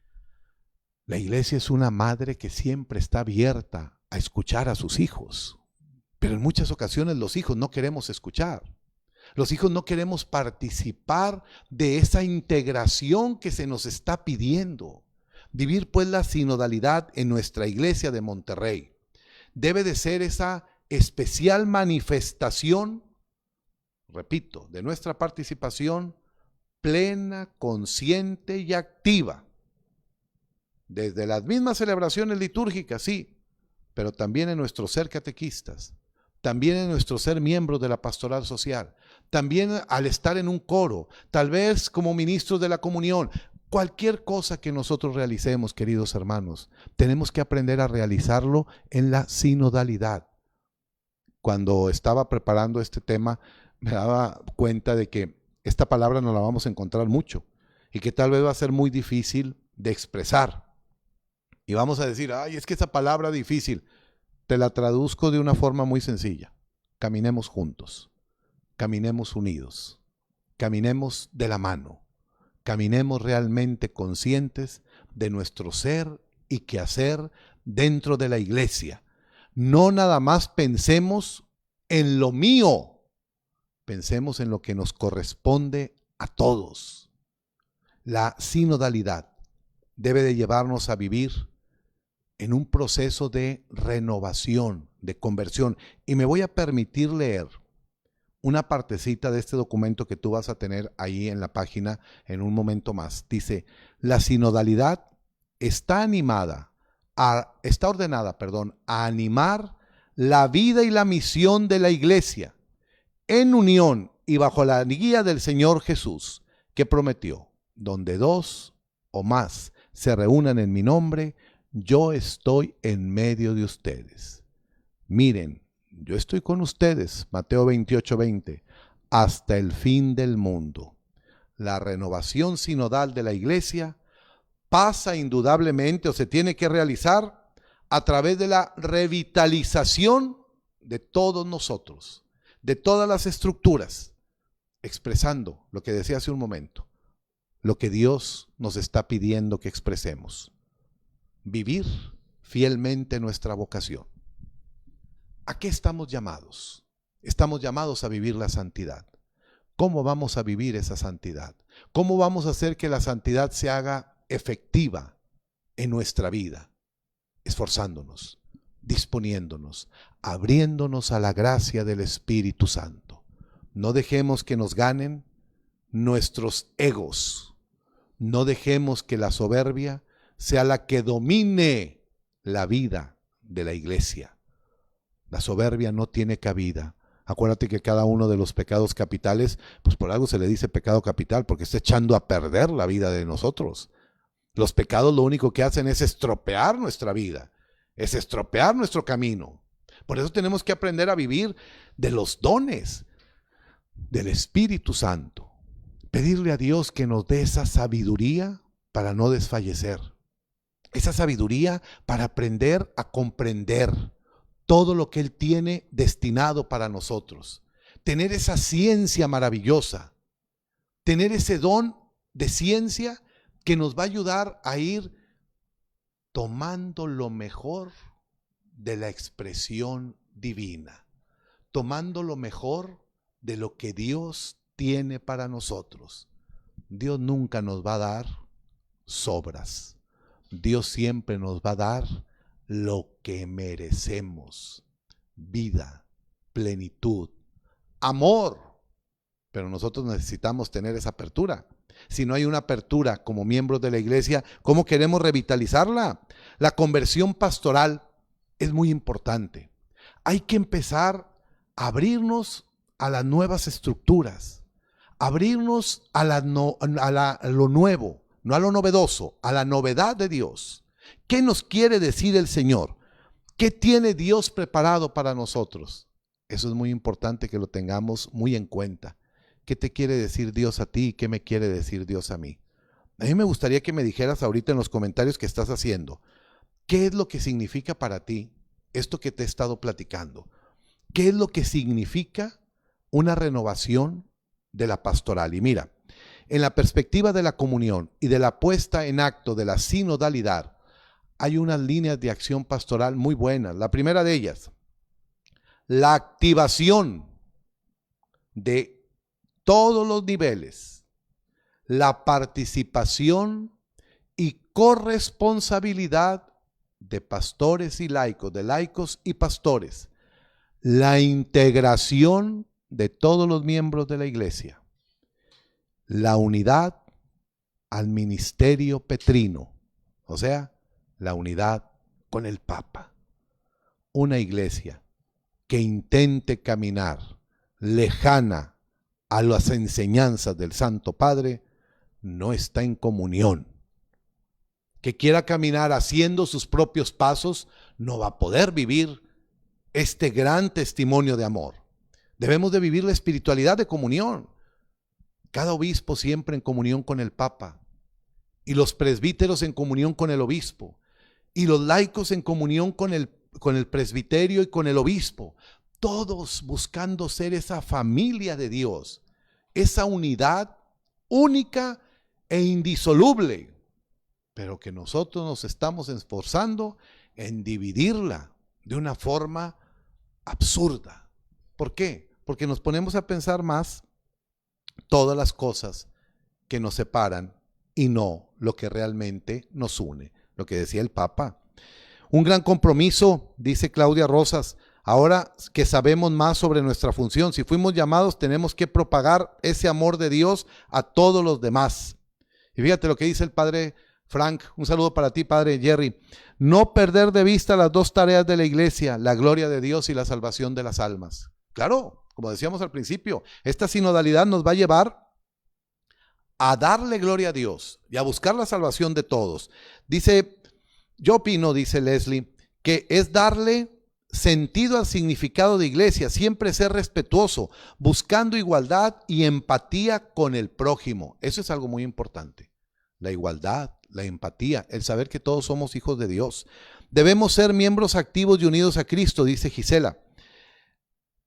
la iglesia es una madre que siempre está abierta a escuchar a sus hijos. Pero en muchas ocasiones los hijos no queremos escuchar. Los hijos no queremos participar de esa integración que se nos está pidiendo. Vivir pues la sinodalidad en nuestra iglesia de Monterrey debe de ser esa especial manifestación, repito, de nuestra participación plena, consciente y activa. Desde las mismas celebraciones litúrgicas, sí, pero también en nuestro ser catequistas, también en nuestro ser miembros de la pastoral social, también al estar en un coro, tal vez como ministros de la comunión. Cualquier cosa que nosotros realicemos, queridos hermanos, tenemos que aprender a realizarlo en la sinodalidad. Cuando estaba preparando este tema, me daba cuenta de que esta palabra no la vamos a encontrar mucho y que tal vez va a ser muy difícil de expresar. Y vamos a decir, ay, es que esa palabra difícil. Te la traduzco de una forma muy sencilla. Caminemos juntos, caminemos unidos, caminemos de la mano. Caminemos realmente conscientes de nuestro ser y quehacer dentro de la iglesia. No nada más pensemos en lo mío, pensemos en lo que nos corresponde a todos. La sinodalidad debe de llevarnos a vivir en un proceso de renovación, de conversión. Y me voy a permitir leer una partecita de este documento que tú vas a tener ahí en la página en un momento más. Dice, la sinodalidad está ordenada a animar la vida y la misión de la iglesia en unión y bajo la guía del Señor Jesús, que prometió, donde dos o más se reúnan en mi nombre, yo estoy en medio de ustedes. Miren, yo estoy con ustedes, Mateo 28:20, hasta el fin del mundo. La renovación sinodal de la iglesia pasa indudablemente o se tiene que realizar a través de la revitalización de todos nosotros, de todas las estructuras, expresando lo que decía hace un momento, lo que Dios nos está pidiendo que expresemos. Vivir fielmente nuestra vocación. ¿A qué estamos llamados? Estamos llamados a vivir la santidad. ¿Cómo vamos a vivir esa santidad? ¿Cómo vamos a hacer que la santidad se haga efectiva en nuestra vida? Esforzándonos, disponiéndonos, abriéndonos a la gracia del Espíritu Santo. No dejemos que nos ganen nuestros egos. No dejemos que la soberbia sea la que domine la vida de la iglesia. La soberbia no tiene cabida. Acuérdate que cada uno de los pecados capitales, pues por algo se le dice pecado capital, porque está echando a perder la vida de nosotros. Los pecados lo único que hacen es estropear nuestra vida, es estropear nuestro camino. Por eso tenemos que aprender a vivir de los dones del Espíritu Santo. Pedirle a Dios que nos dé esa sabiduría para no desfallecer. Esa sabiduría para aprender a comprender todo lo que Él tiene destinado para nosotros. Tener esa ciencia maravillosa, tener ese don de ciencia que nos va a ayudar a ir tomando lo mejor de la expresión divina, tomando lo mejor de lo que Dios tiene para nosotros. Dios nunca nos va a dar sobras. Dios siempre nos va a dar lo que merecemos: vida, plenitud, amor. Pero nosotros necesitamos tener esa apertura. Si no hay una apertura como miembros de la iglesia, ¿cómo queremos revitalizarla? La conversión pastoral es muy importante. Hay que empezar a abrirnos a las nuevas estructuras, abrirnos a lo nuevo, no a lo novedoso, a la novedad de Dios. ¿Qué nos quiere decir el Señor? ¿Qué tiene Dios preparado para nosotros? Eso es muy importante que lo tengamos muy en cuenta. ¿Qué te quiere decir Dios a ti y qué me quiere decir Dios a mí? A mí me gustaría que me dijeras ahorita en los comentarios que estás haciendo, ¿Qué es lo que significa para ti esto que te he estado platicando? ¿Qué es lo que significa una renovación de la pastoral? Y mira, en la perspectiva de la comunión y de la puesta en acto de la sinodalidad, hay unas líneas de acción pastoral muy buenas. La primera de ellas, la activación de todos los niveles, la participación y corresponsabilidad de pastores y laicos, de laicos y pastores, la integración de todos los miembros de la iglesia, la unidad al ministerio petrino, o sea, la unidad con el Papa. Una iglesia que intente caminar lejana a las enseñanzas del Santo Padre no está en comunión. Que quiera caminar haciendo sus propios pasos no va a poder vivir este gran testimonio de amor. Debemos de vivir la espiritualidad de comunión. Cada obispo siempre en comunión con el Papa, y los presbíteros en comunión con el obispo, y los laicos en comunión con el presbiterio y con el obispo, todos buscando ser esa familia de Dios, esa unidad única e indisoluble, pero que nosotros nos estamos esforzando en dividirla de una forma absurda. ¿Por qué? Porque nos ponemos a pensar más todas las cosas que nos separan y no lo que realmente nos une, lo que decía el Papa. Un gran compromiso, dice Claudia Rosas, ahora que sabemos más sobre nuestra función, si fuimos llamados tenemos que propagar ese amor de Dios a todos los demás. Y fíjate lo que dice el padre Frank, un saludo para ti, padre Jerry. No perder de vista las dos tareas de la iglesia, la gloria de Dios y la salvación de las almas. Claro, como decíamos al principio, esta sinodalidad nos va a llevar a darle gloria a Dios y a buscar la salvación de todos. Dice, yo opino, dice Leslie, que es darle sentido al significado de iglesia, siempre ser respetuoso, buscando igualdad y empatía con el prójimo. Eso es algo muy importante. La igualdad, la empatía, el saber que todos somos hijos de Dios. Debemos ser miembros activos y unidos a Cristo, dice Gisela,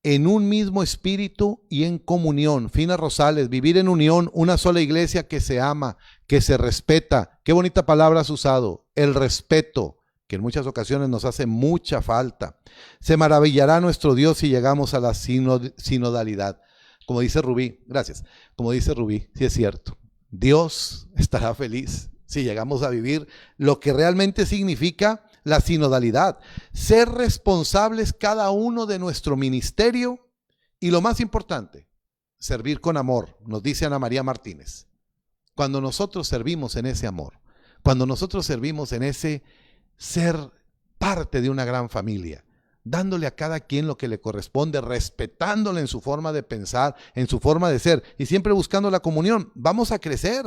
en un mismo espíritu y en comunión. Fina Rosales, vivir en unión, una sola iglesia que se ama, que se respeta. Qué bonita palabra has usado, el respeto, que en muchas ocasiones nos hace mucha falta. Se maravillará nuestro Dios si llegamos a la sinodalidad. Como dice Rubí, gracias, como dice Rubí, sí es cierto. Dios estará feliz si llegamos a vivir lo que realmente significa la sinodalidad, ser responsables cada uno de nuestro ministerio y lo más importante, servir con amor, nos dice Ana María Martínez. Cuando nosotros servimos en ese amor, cuando nosotros servimos en ese ser parte de una gran familia, dándole a cada quien lo que le corresponde, respetándole en su forma de pensar, en su forma de ser y siempre buscando la comunión, vamos a crecer.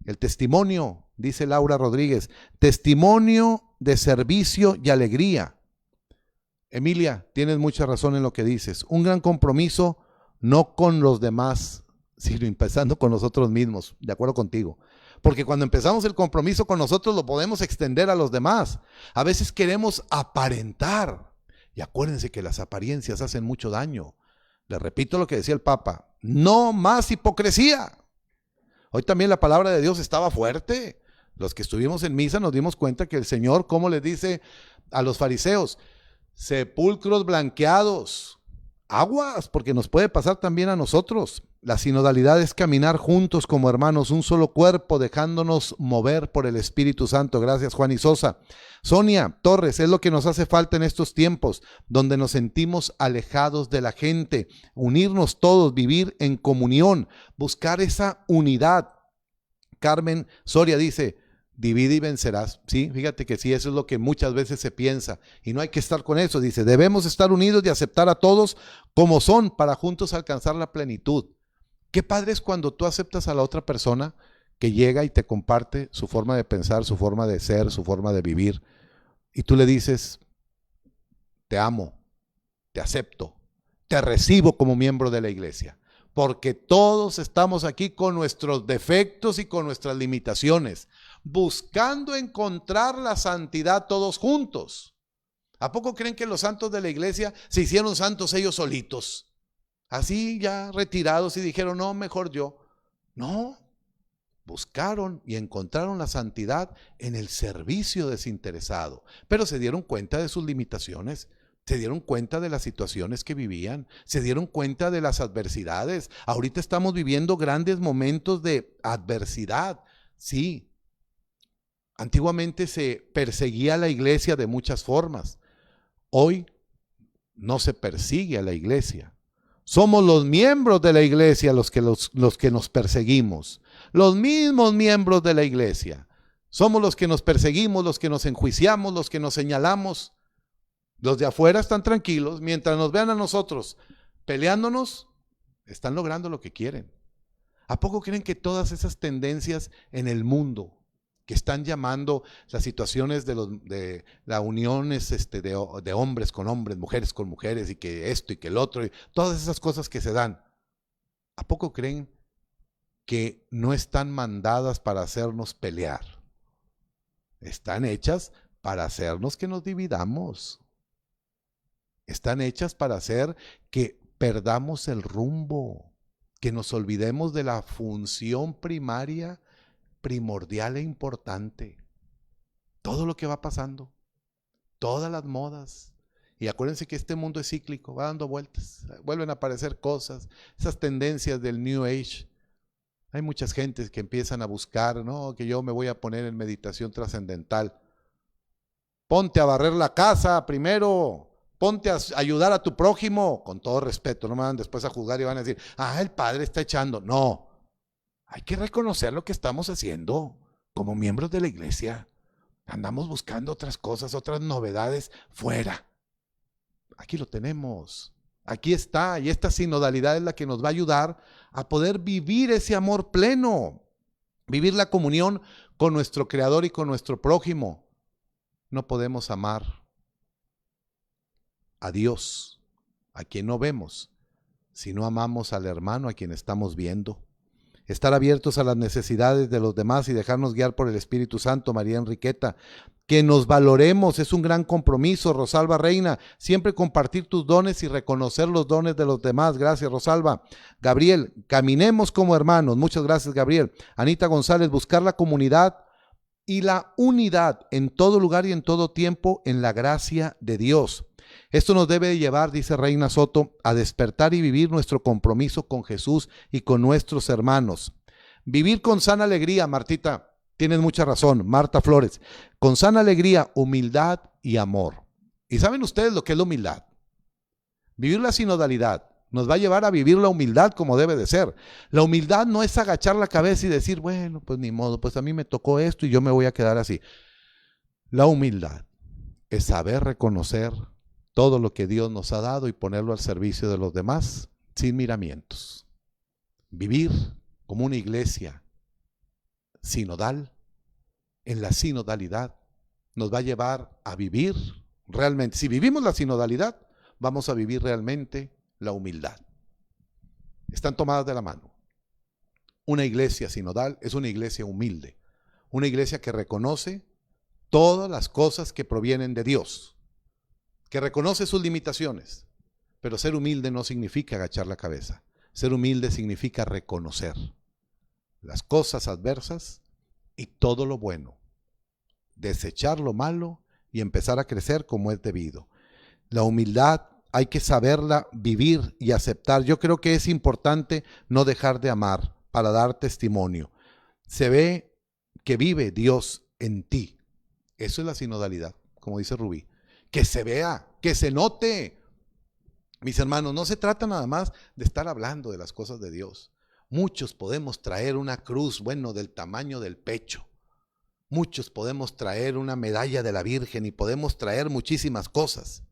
El testimonio, dice Laura Rodríguez, testimonio de servicio y alegría. Emilia, tienes mucha razón en lo que dices. Un gran compromiso, no con los demás, sino empezando con nosotros mismos. De acuerdo contigo. Porque cuando empezamos el compromiso con nosotros, lo podemos extender a los demás. A veces queremos aparentar. Y acuérdense que las apariencias hacen mucho daño. Les repito lo que decía el Papa. No más hipocresía. Hoy también la palabra de Dios estaba fuerte. Los que estuvimos en misa nos dimos cuenta que el Señor, como les dice a los fariseos, sepulcros blanqueados, aguas, porque nos puede pasar también a nosotros. La sinodalidad es caminar juntos como hermanos, un solo cuerpo, dejándonos mover por el Espíritu Santo. Gracias, Juan y Sosa. Sonia Torres, es lo que nos hace falta en estos tiempos, donde nos sentimos alejados de la gente, unirnos todos, vivir en comunión, buscar esa unidad. Carmen Soria dice, divide y vencerás. Sí, fíjate que sí, eso es lo que muchas veces se piensa y no hay que estar con eso. Dice, debemos estar unidos y aceptar a todos como son para juntos alcanzar la plenitud. Qué padre es cuando tú aceptas a la otra persona que llega y te comparte su forma de pensar, su forma de ser, su forma de vivir. Y tú le dices, te amo, te acepto, te recibo como miembro de la iglesia. Porque todos estamos aquí con nuestros defectos y con nuestras limitaciones. buscando encontrar la santidad todos juntos. ¿A poco creen que los santos de la iglesia se hicieron santos ellos solitos? Así ya retirados y dijeron, no, mejor yo. No, buscaron y encontraron la santidad en el servicio desinteresado, pero se dieron cuenta de sus limitaciones, se dieron cuenta de las situaciones que vivían, se dieron cuenta de las adversidades. Ahorita estamos viviendo grandes momentos de adversidad, sí. Antiguamente se perseguía a la iglesia de muchas formas. Hoy no se persigue a la iglesia. Somos los miembros de la iglesia los que nos perseguimos. Los mismos miembros de la iglesia. Somos los que nos perseguimos, los que nos enjuiciamos, los que nos señalamos. Los de afuera están tranquilos. Mientras nos vean a nosotros peleándonos, están logrando lo que quieren. ¿A poco creen que todas esas tendencias en el mundo que están llamando las situaciones de las uniones de hombres con hombres, mujeres con mujeres, y que esto y que el otro, y todas esas cosas que se dan, ¿a poco creen que no están mandadas para hacernos pelear? Están hechas para hacernos que nos dividamos. Están hechas para hacer que perdamos el rumbo, que nos olvidemos de la función primaria, primordial e importante. Todo lo que va pasando, todas las modas. Y acuérdense que este mundo es cíclico, va dando vueltas, vuelven a aparecer cosas, esas tendencias del New Age. Hay muchas gentes que empiezan a buscar, no, que yo me voy a poner en meditación trascendental. Ponte a barrer la casa primero, ponte a ayudar a tu prójimo, con todo respeto, no me van después a juzgar y van a decir, el padre está echando. No, hay que reconocer lo que estamos haciendo como miembros de la iglesia. Andamos buscando otras cosas, otras novedades fuera. Aquí lo tenemos, aquí está, y esta sinodalidad es la que nos va a ayudar a poder vivir ese amor pleno, vivir la comunión con nuestro Creador y con nuestro prójimo. No podemos amar a Dios, a quien no vemos, si no amamos al hermano a quien estamos viendo. Estar abiertos a las necesidades de los demás y dejarnos guiar por el Espíritu Santo. María Enriqueta, que nos valoremos, es un gran compromiso. Rosalba Reina, siempre compartir tus dones y reconocer los dones de los demás. Gracias, Rosalba. Gabriel, caminemos como hermanos. Muchas gracias, Gabriel. Anita González, buscar la comunidad y la unidad en todo lugar y en todo tiempo en la gracia de Dios. Esto nos debe llevar, dice Reina Soto, a despertar y vivir nuestro compromiso con Jesús y con nuestros hermanos. Vivir con sana alegría, Martita, tienes mucha razón. Marta Flores, con sana alegría, humildad y amor. ¿Y saben ustedes lo que es la humildad? Vivir la sinodalidad nos va a llevar a vivir la humildad como debe de ser. La humildad no es agachar la cabeza y decir, bueno, pues ni modo, pues a mí me tocó esto y yo me voy a quedar así. La humildad es saber reconocer todo lo que Dios nos ha dado y ponerlo al servicio de los demás sin miramientos. Vivir como una iglesia sinodal, en la sinodalidad, nos va a llevar a vivir realmente. Si vivimos la sinodalidad, vamos a vivir realmente la humildad. Están tomadas de la mano. Una iglesia sinodal es una iglesia humilde, una iglesia que reconoce todas las cosas que provienen de Dios, que reconoce sus limitaciones, pero ser humilde no significa agachar la cabeza. Ser humilde significa reconocer las cosas adversas y todo lo bueno, desechar lo malo y empezar a crecer como es debido. La humildad hay que saberla vivir y aceptar. Yo creo que es importante no dejar de amar para dar testimonio. Se ve que vive Dios en ti. Eso es la sinodalidad, como dice Rubí. Que se vea, que se note. Mis hermanos, no se trata nada más de estar hablando de las cosas de Dios. Muchos podemos traer una cruz, del tamaño del pecho. Muchos podemos traer una medalla de la Virgen y podemos traer muchísimas cosas.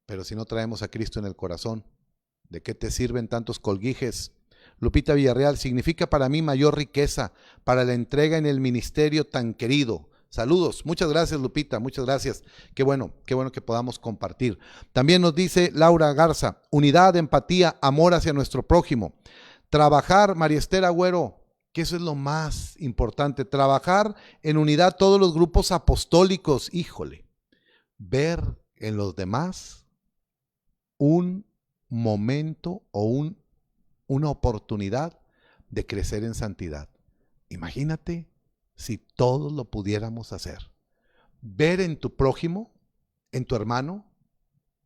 Pero si no traemos a Cristo en el corazón, ¿de qué te sirven tantos colguijes? Lupita Villarreal, significa para mí mayor riqueza para la entrega en el ministerio tan querido. Saludos, muchas gracias Lupita, muchas gracias. Qué bueno que podamos compartir. También nos dice Laura Garza, unidad, empatía, amor hacia nuestro prójimo. Trabajar, María Esther Agüero, que eso es lo más importante, trabajar en unidad todos los grupos apostólicos, híjole, ver en los demás un momento o una oportunidad de crecer en santidad. Imagínate si todos lo pudiéramos hacer. Ver en tu prójimo, en tu hermano,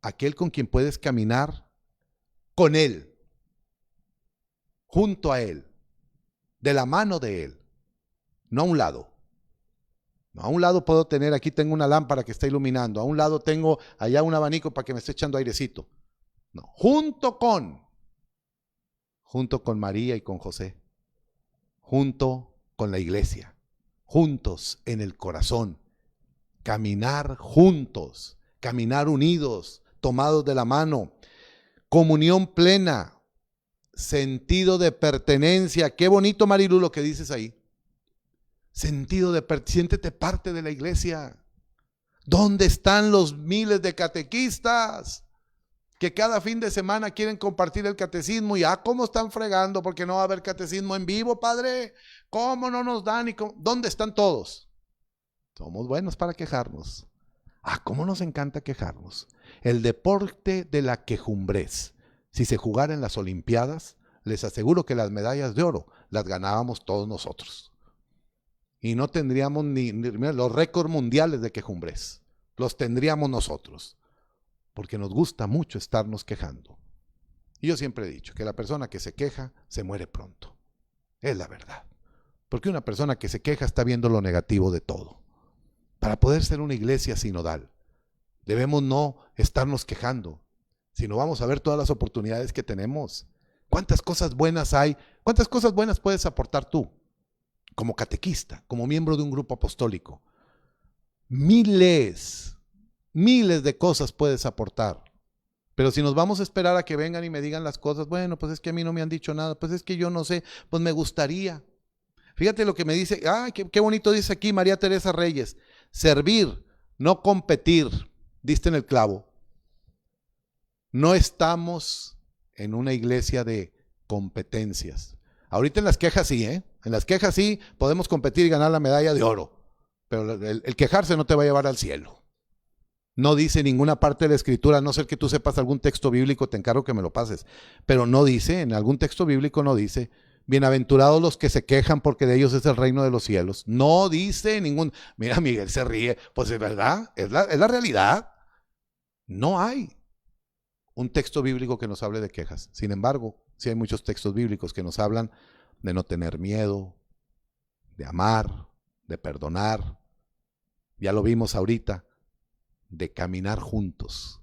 aquel con quien puedes caminar con él, junto a él, de la mano de él, no a un lado. No, a un lado puedo tener, aquí tengo una lámpara que está iluminando, a un lado tengo allá un abanico para que me esté echando airecito. No, junto con María y con José, junto con la iglesia, juntos en el corazón, caminar juntos, caminar unidos, tomados de la mano, comunión plena, sentido de pertenencia. Qué bonito, Marilu, lo que dices ahí. Sentido de siéntete parte de la iglesia. ¿Dónde están los miles de catequistas que cada fin de semana quieren compartir el catecismo? Y cómo están fregando porque no va a haber catecismo en vivo, padre? ¿Cómo no nos dan? ¿Dónde están todos? Somos buenos para quejarnos. Cómo nos encanta quejarnos. El deporte de la quejumbrez. Si se jugara en las Olimpiadas, les aseguro que las medallas de oro las ganábamos todos nosotros. Y no tendríamos ni los récords mundiales de quejumbrez. Los tendríamos nosotros. Porque nos gusta mucho estarnos quejando. Y yo siempre he dicho que la persona que se queja se muere pronto. Es la verdad. Porque una persona que se queja está viendo lo negativo de todo. Para poder ser una iglesia sinodal, debemos no estarnos quejando, sino vamos a ver todas las oportunidades que tenemos. ¿Cuántas cosas buenas hay? ¿Cuántas cosas buenas puedes aportar tú? Como catequista, como miembro de un grupo apostólico. Miles de cosas puedes aportar. Pero si nos vamos a esperar a que vengan y me digan las cosas, bueno, pues es que a mí no me han dicho nada, pues es que yo no sé, pues me gustaría. Fíjate lo que me dice, qué bonito dice aquí María Teresa Reyes. Servir, no competir. Diste en el clavo. No estamos en una iglesia de competencias. Ahorita en las quejas sí, En las quejas sí podemos competir y ganar la medalla de oro. Pero el quejarse no te va a llevar al cielo. No dice ninguna parte de la escritura, a no ser que tú sepas algún texto bíblico, te encargo que me lo pases. Pero no dice, en algún texto bíblico no dice, bienaventurados los que se quejan porque de ellos es el reino de los cielos. No dice ningún, mira Miguel se ríe, pues es verdad, es la realidad. No hay un texto bíblico que nos hable de quejas. Sin embargo, sí hay muchos textos bíblicos que nos hablan de no tener miedo, de amar, de perdonar. Ya lo vimos ahorita, de caminar juntos.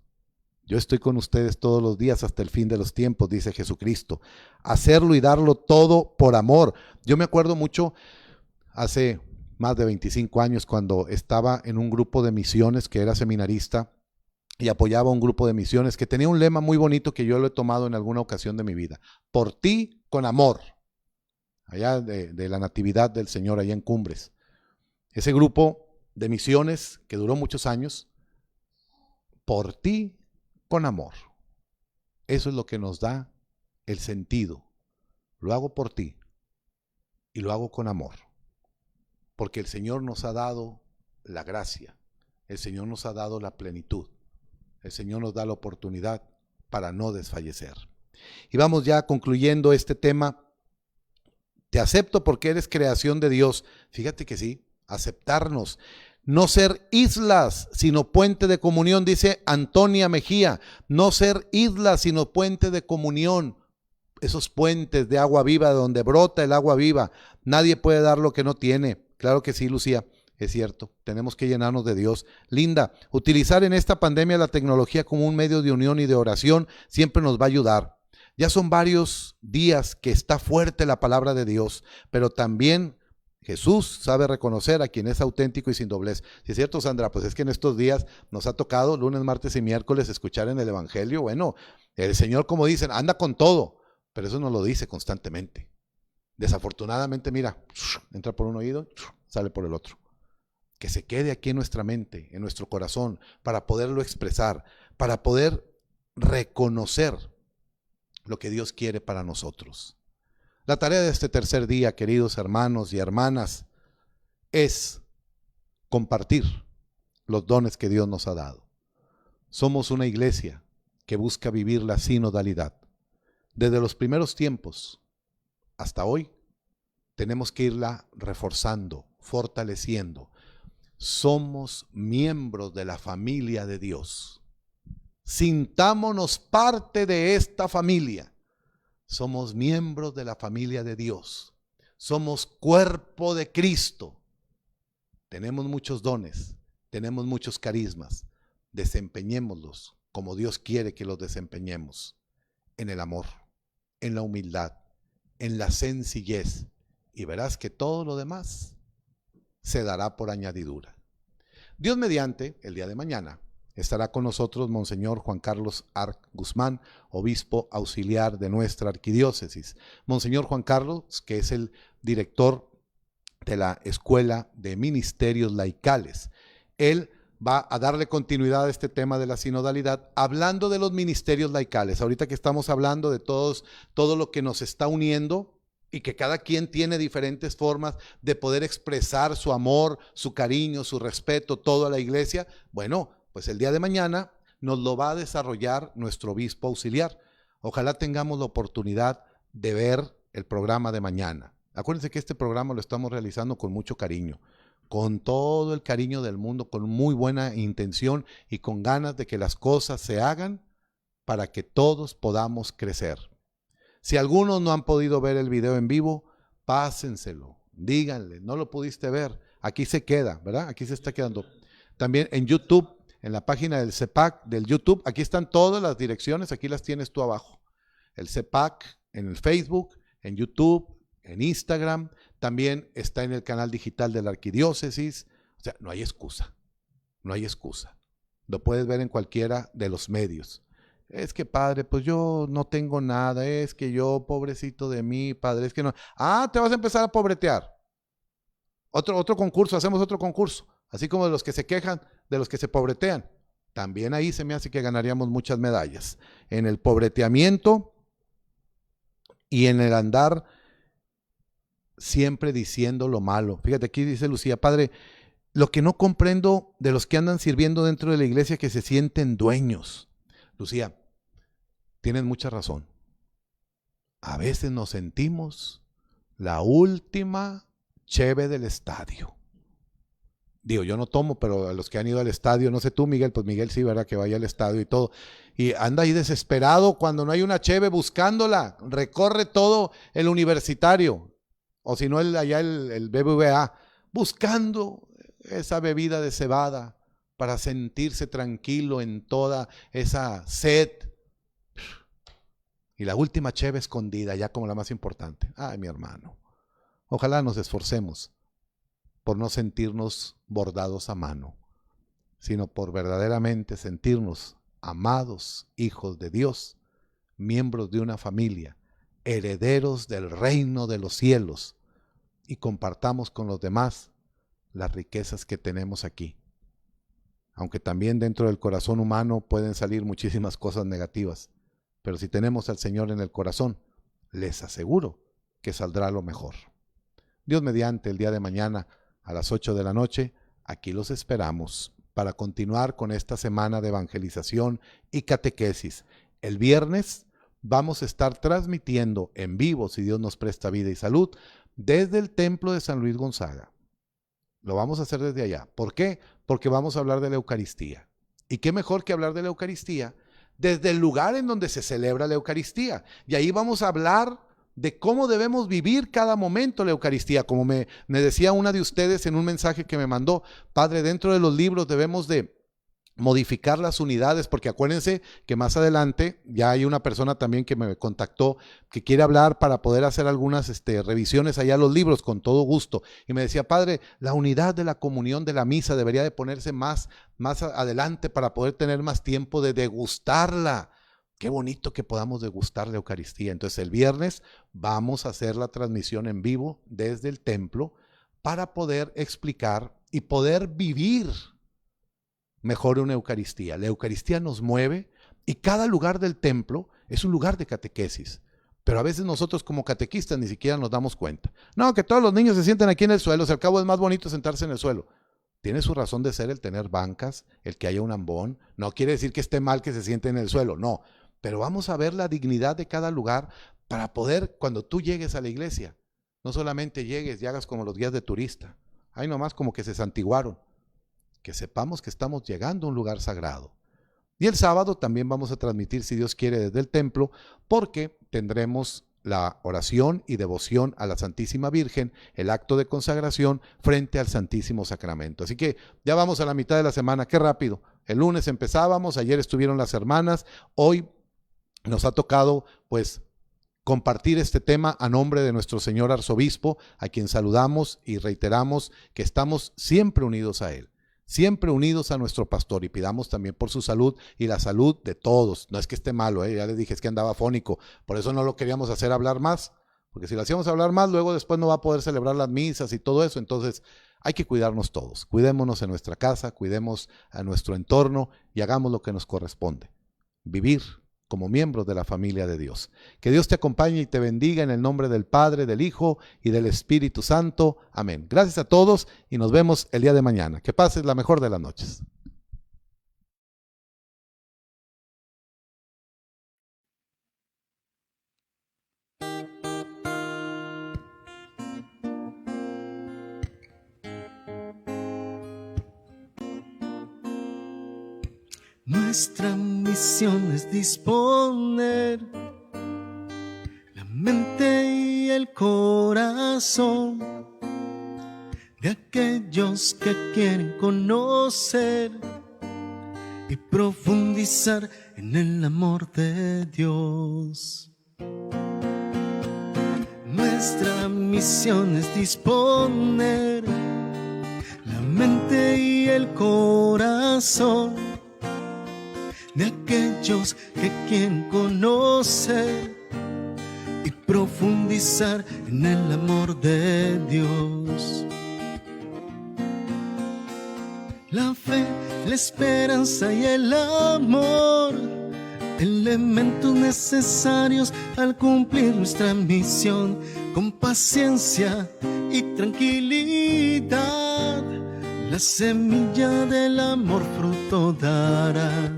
Yo estoy con ustedes todos los días hasta el fin de los tiempos, dice Jesucristo. Hacerlo y darlo todo por amor. Yo me acuerdo mucho hace más de 25 años cuando estaba en un grupo de misiones, que era seminarista y apoyaba un grupo de misiones que tenía un lema muy bonito que yo lo he tomado en alguna ocasión de mi vida. Por ti con amor. Allá de la Natividad del Señor, allá en Cumbres. Ese grupo de misiones que duró muchos años, por ti con amor. Eso es lo que nos da el sentido. Lo hago por ti y lo hago con amor. Porque el Señor nos ha dado la gracia. El Señor nos ha dado la plenitud. El Señor nos da la oportunidad para no desfallecer. Y vamos ya concluyendo este tema. Te acepto porque eres creación de Dios. Fíjate que sí, aceptarnos. No ser islas, sino puente de comunión, dice Antonia Mejía. No ser islas, sino puente de comunión. Esos puentes de agua viva, de donde brota el agua viva. Nadie puede dar lo que no tiene. Claro que sí, Lucía, es cierto. Tenemos que llenarnos de Dios. Linda, utilizar en esta pandemia la tecnología como un medio de unión y de oración siempre nos va a ayudar. Ya son varios días que está fuerte la palabra de Dios, pero también Jesús sabe reconocer a quien es auténtico y sin doblez. Si es cierto, Sandra, pues es que en estos días nos ha tocado lunes, martes y miércoles escuchar en el Evangelio. Bueno, el Señor, como dicen, anda con todo, pero eso no lo dice constantemente. Desafortunadamente, mira, entra por un oído, sale por el otro. Que se quede aquí en nuestra mente, en nuestro corazón, para poderlo expresar, para poder reconocer lo que Dios quiere para nosotros. La tarea de este tercer día, queridos hermanos y hermanas, es compartir los dones que Dios nos ha dado. Somos una iglesia que busca vivir la sinodalidad. Desde los primeros tiempos hasta hoy, tenemos que irla reforzando, fortaleciendo. Somos miembros de la familia de Dios. Sintámonos parte de esta familia. Somos miembros de la familia de Dios. Somos cuerpo de Cristo. Tenemos muchos dones, tenemos muchos carismas. Desempeñémoslos como Dios quiere que los desempeñemos. En el amor, en la humildad, en la sencillez. Y verás que todo lo demás se dará por añadidura. Dios mediante, el día de mañana, estará con nosotros Monseñor Juan Carlos Arc Guzmán, obispo auxiliar de nuestra arquidiócesis. Monseñor Juan Carlos, que es el director de la Escuela de Ministerios Laicales. Él va a darle continuidad a este tema de la sinodalidad, hablando de los ministerios laicales. Ahorita que estamos hablando de todo lo que nos está uniendo, y que cada quien tiene diferentes formas de poder expresar su amor, su cariño, su respeto, todo a la iglesia. Bueno, pues el día de mañana nos lo va a desarrollar nuestro obispo auxiliar. Ojalá tengamos la oportunidad de ver el programa de mañana. Acuérdense que este programa lo estamos realizando con mucho cariño, con todo el cariño del mundo, con muy buena intención y con ganas de que las cosas se hagan para que todos podamos crecer. Si algunos no han podido ver el video en vivo, pásenselo, díganle, no lo pudiste ver, aquí se queda, ¿verdad? Aquí se está quedando. También en YouTube, en la página del CEPAC, del YouTube, aquí están todas las direcciones, aquí las tienes tú abajo. El CEPAC en el Facebook, en YouTube, en Instagram, también está en el canal digital de la arquidiócesis. O sea, no hay excusa, no hay excusa. Lo puedes ver en cualquiera de los medios. Es que, padre, pues yo no tengo nada, es que yo, pobrecito de mí, padre, es que no. Ah, te vas a empezar a pobretear. Otro concurso, hacemos otro concurso, así como de los que se quejan, de los que se pobretean. También ahí se me hace que ganaríamos muchas medallas. En el pobreteamiento y en el andar siempre diciendo lo malo. Fíjate, aquí dice Lucía, padre, lo que no comprendo de los que andan sirviendo dentro de la iglesia que se sienten dueños. Lucía, tienes mucha razón. A veces nos sentimos la última cheve del estadio. Digo, yo no tomo, pero a los que han ido al estadio, no sé tú, Miguel, pues Miguel sí, ¿verdad? Que vaya al estadio y todo. Y anda ahí desesperado cuando no hay una cheve buscándola. Recorre todo el universitario, o si no allá el BBVA, buscando esa bebida de cebada para sentirse tranquilo en toda esa sed. Y la última cheve escondida, ya como la más importante. Ay, mi hermano, ojalá nos esforcemos por no sentirnos bordados a mano, sino por verdaderamente sentirnos amados hijos de Dios, miembros de una familia, herederos del reino de los cielos, y compartamos con los demás las riquezas que tenemos aquí. Aunque también dentro del corazón humano pueden salir muchísimas cosas negativas, pero si tenemos al Señor en el corazón, les aseguro que saldrá lo mejor. Dios mediante, el día de mañana a las 8 de la noche, aquí los esperamos para continuar con esta semana de evangelización y catequesis. El viernes vamos a estar transmitiendo en vivo, si Dios nos presta vida y salud, desde el templo de San Luis Gonzaga. Lo vamos a hacer desde allá. ¿Por qué? Porque vamos a hablar de la Eucaristía. ¿Y qué mejor que hablar de la Eucaristía desde el lugar en donde se celebra la Eucaristía? Y ahí vamos a hablar de cómo debemos vivir cada momento la Eucaristía. Como me decía una de ustedes en un mensaje que me mandó, padre, dentro de los libros debemos de modificar las unidades, porque acuérdense que más adelante ya hay una persona también que me contactó que quiere hablar para poder hacer algunas revisiones allá a los libros con todo gusto, y me decía, padre, la unidad de la comunión de la misa debería de ponerse más adelante para poder tener más tiempo de degustarla. Qué bonito que podamos degustar la Eucaristía. Entonces el viernes vamos a hacer la transmisión en vivo desde el templo para poder explicar y poder vivir mejor una Eucaristía. La Eucaristía nos mueve y cada lugar del templo es un lugar de catequesis. Pero a veces nosotros como catequistas ni siquiera nos damos cuenta. No, que todos los niños se sienten aquí en el suelo, si al cabo es más bonito sentarse en el suelo. Tiene su razón de ser el tener bancas, el que haya un ambón. No quiere decir que esté mal que se sienten en el suelo, no. Pero vamos a ver la dignidad de cada lugar para poder, cuando tú llegues a la iglesia, no solamente llegues y hagas como los guías de turista. Hay nomás como que se santiguaron. Que sepamos que estamos llegando a un lugar sagrado. Y el sábado también vamos a transmitir, si Dios quiere, desde el templo, porque tendremos la oración y devoción a la Santísima Virgen, el acto de consagración frente al Santísimo Sacramento. Así que ya vamos a la mitad de la semana, qué rápido. El lunes empezábamos, ayer estuvieron las hermanas, hoy nos ha tocado pues compartir este tema a nombre de nuestro señor arzobispo, a quien saludamos y reiteramos que estamos siempre unidos a él. Siempre unidos a nuestro pastor, y pidamos también por su salud y la salud de todos. No es que esté malo, ya les dije, es que andaba fónico, por eso no lo queríamos hacer hablar más, porque si lo hacíamos hablar más, luego después no va a poder celebrar las misas y todo eso. Entonces hay que cuidarnos todos, cuidémonos en nuestra casa, cuidemos a nuestro entorno y hagamos lo que nos corresponde, vivir como miembros de la familia de Dios. Que Dios te acompañe y te bendiga en el nombre del Padre, del Hijo y del Espíritu Santo. Amén. Gracias a todos y nos vemos el día de mañana. Que pases la mejor de las noches. Nuestra misión es disponer la mente y el corazón de aquellos que quieren conocer y profundizar en el amor de Dios. Nuestra misión es disponer la mente y el corazón de aquellos que quieren conocer y profundizar en el amor de Dios. La fe, la esperanza y el amor, elementos necesarios al cumplir nuestra misión. Con paciencia y tranquilidad, la semilla del amor fruto dará.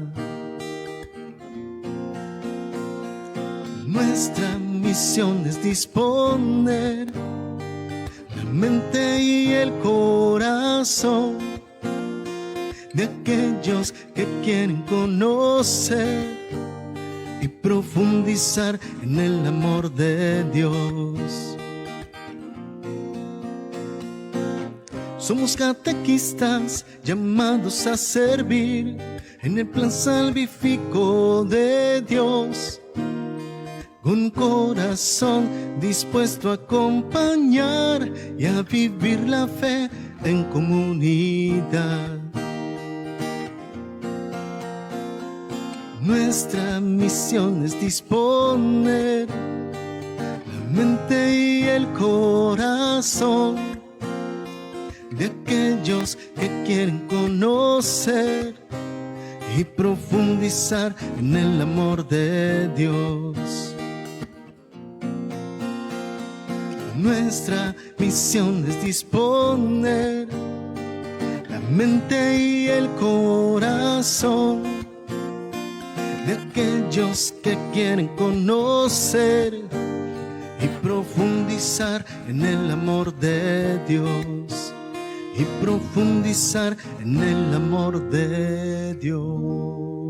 Nuestra misión es disponer la mente y el corazón de aquellos que quieren conocer y profundizar en el amor de Dios. Somos catequistas llamados a servir en el plan salvífico de Dios, con un corazón dispuesto a acompañar y a vivir la fe en comunidad. Nuestra misión es disponer la mente y el corazón de aquellos que quieren conocer y profundizar en el amor de Dios. Nuestra misión es disponer la mente y el corazón de aquellos que quieren conocer y profundizar en el amor de Dios. Y profundizar en el amor de Dios.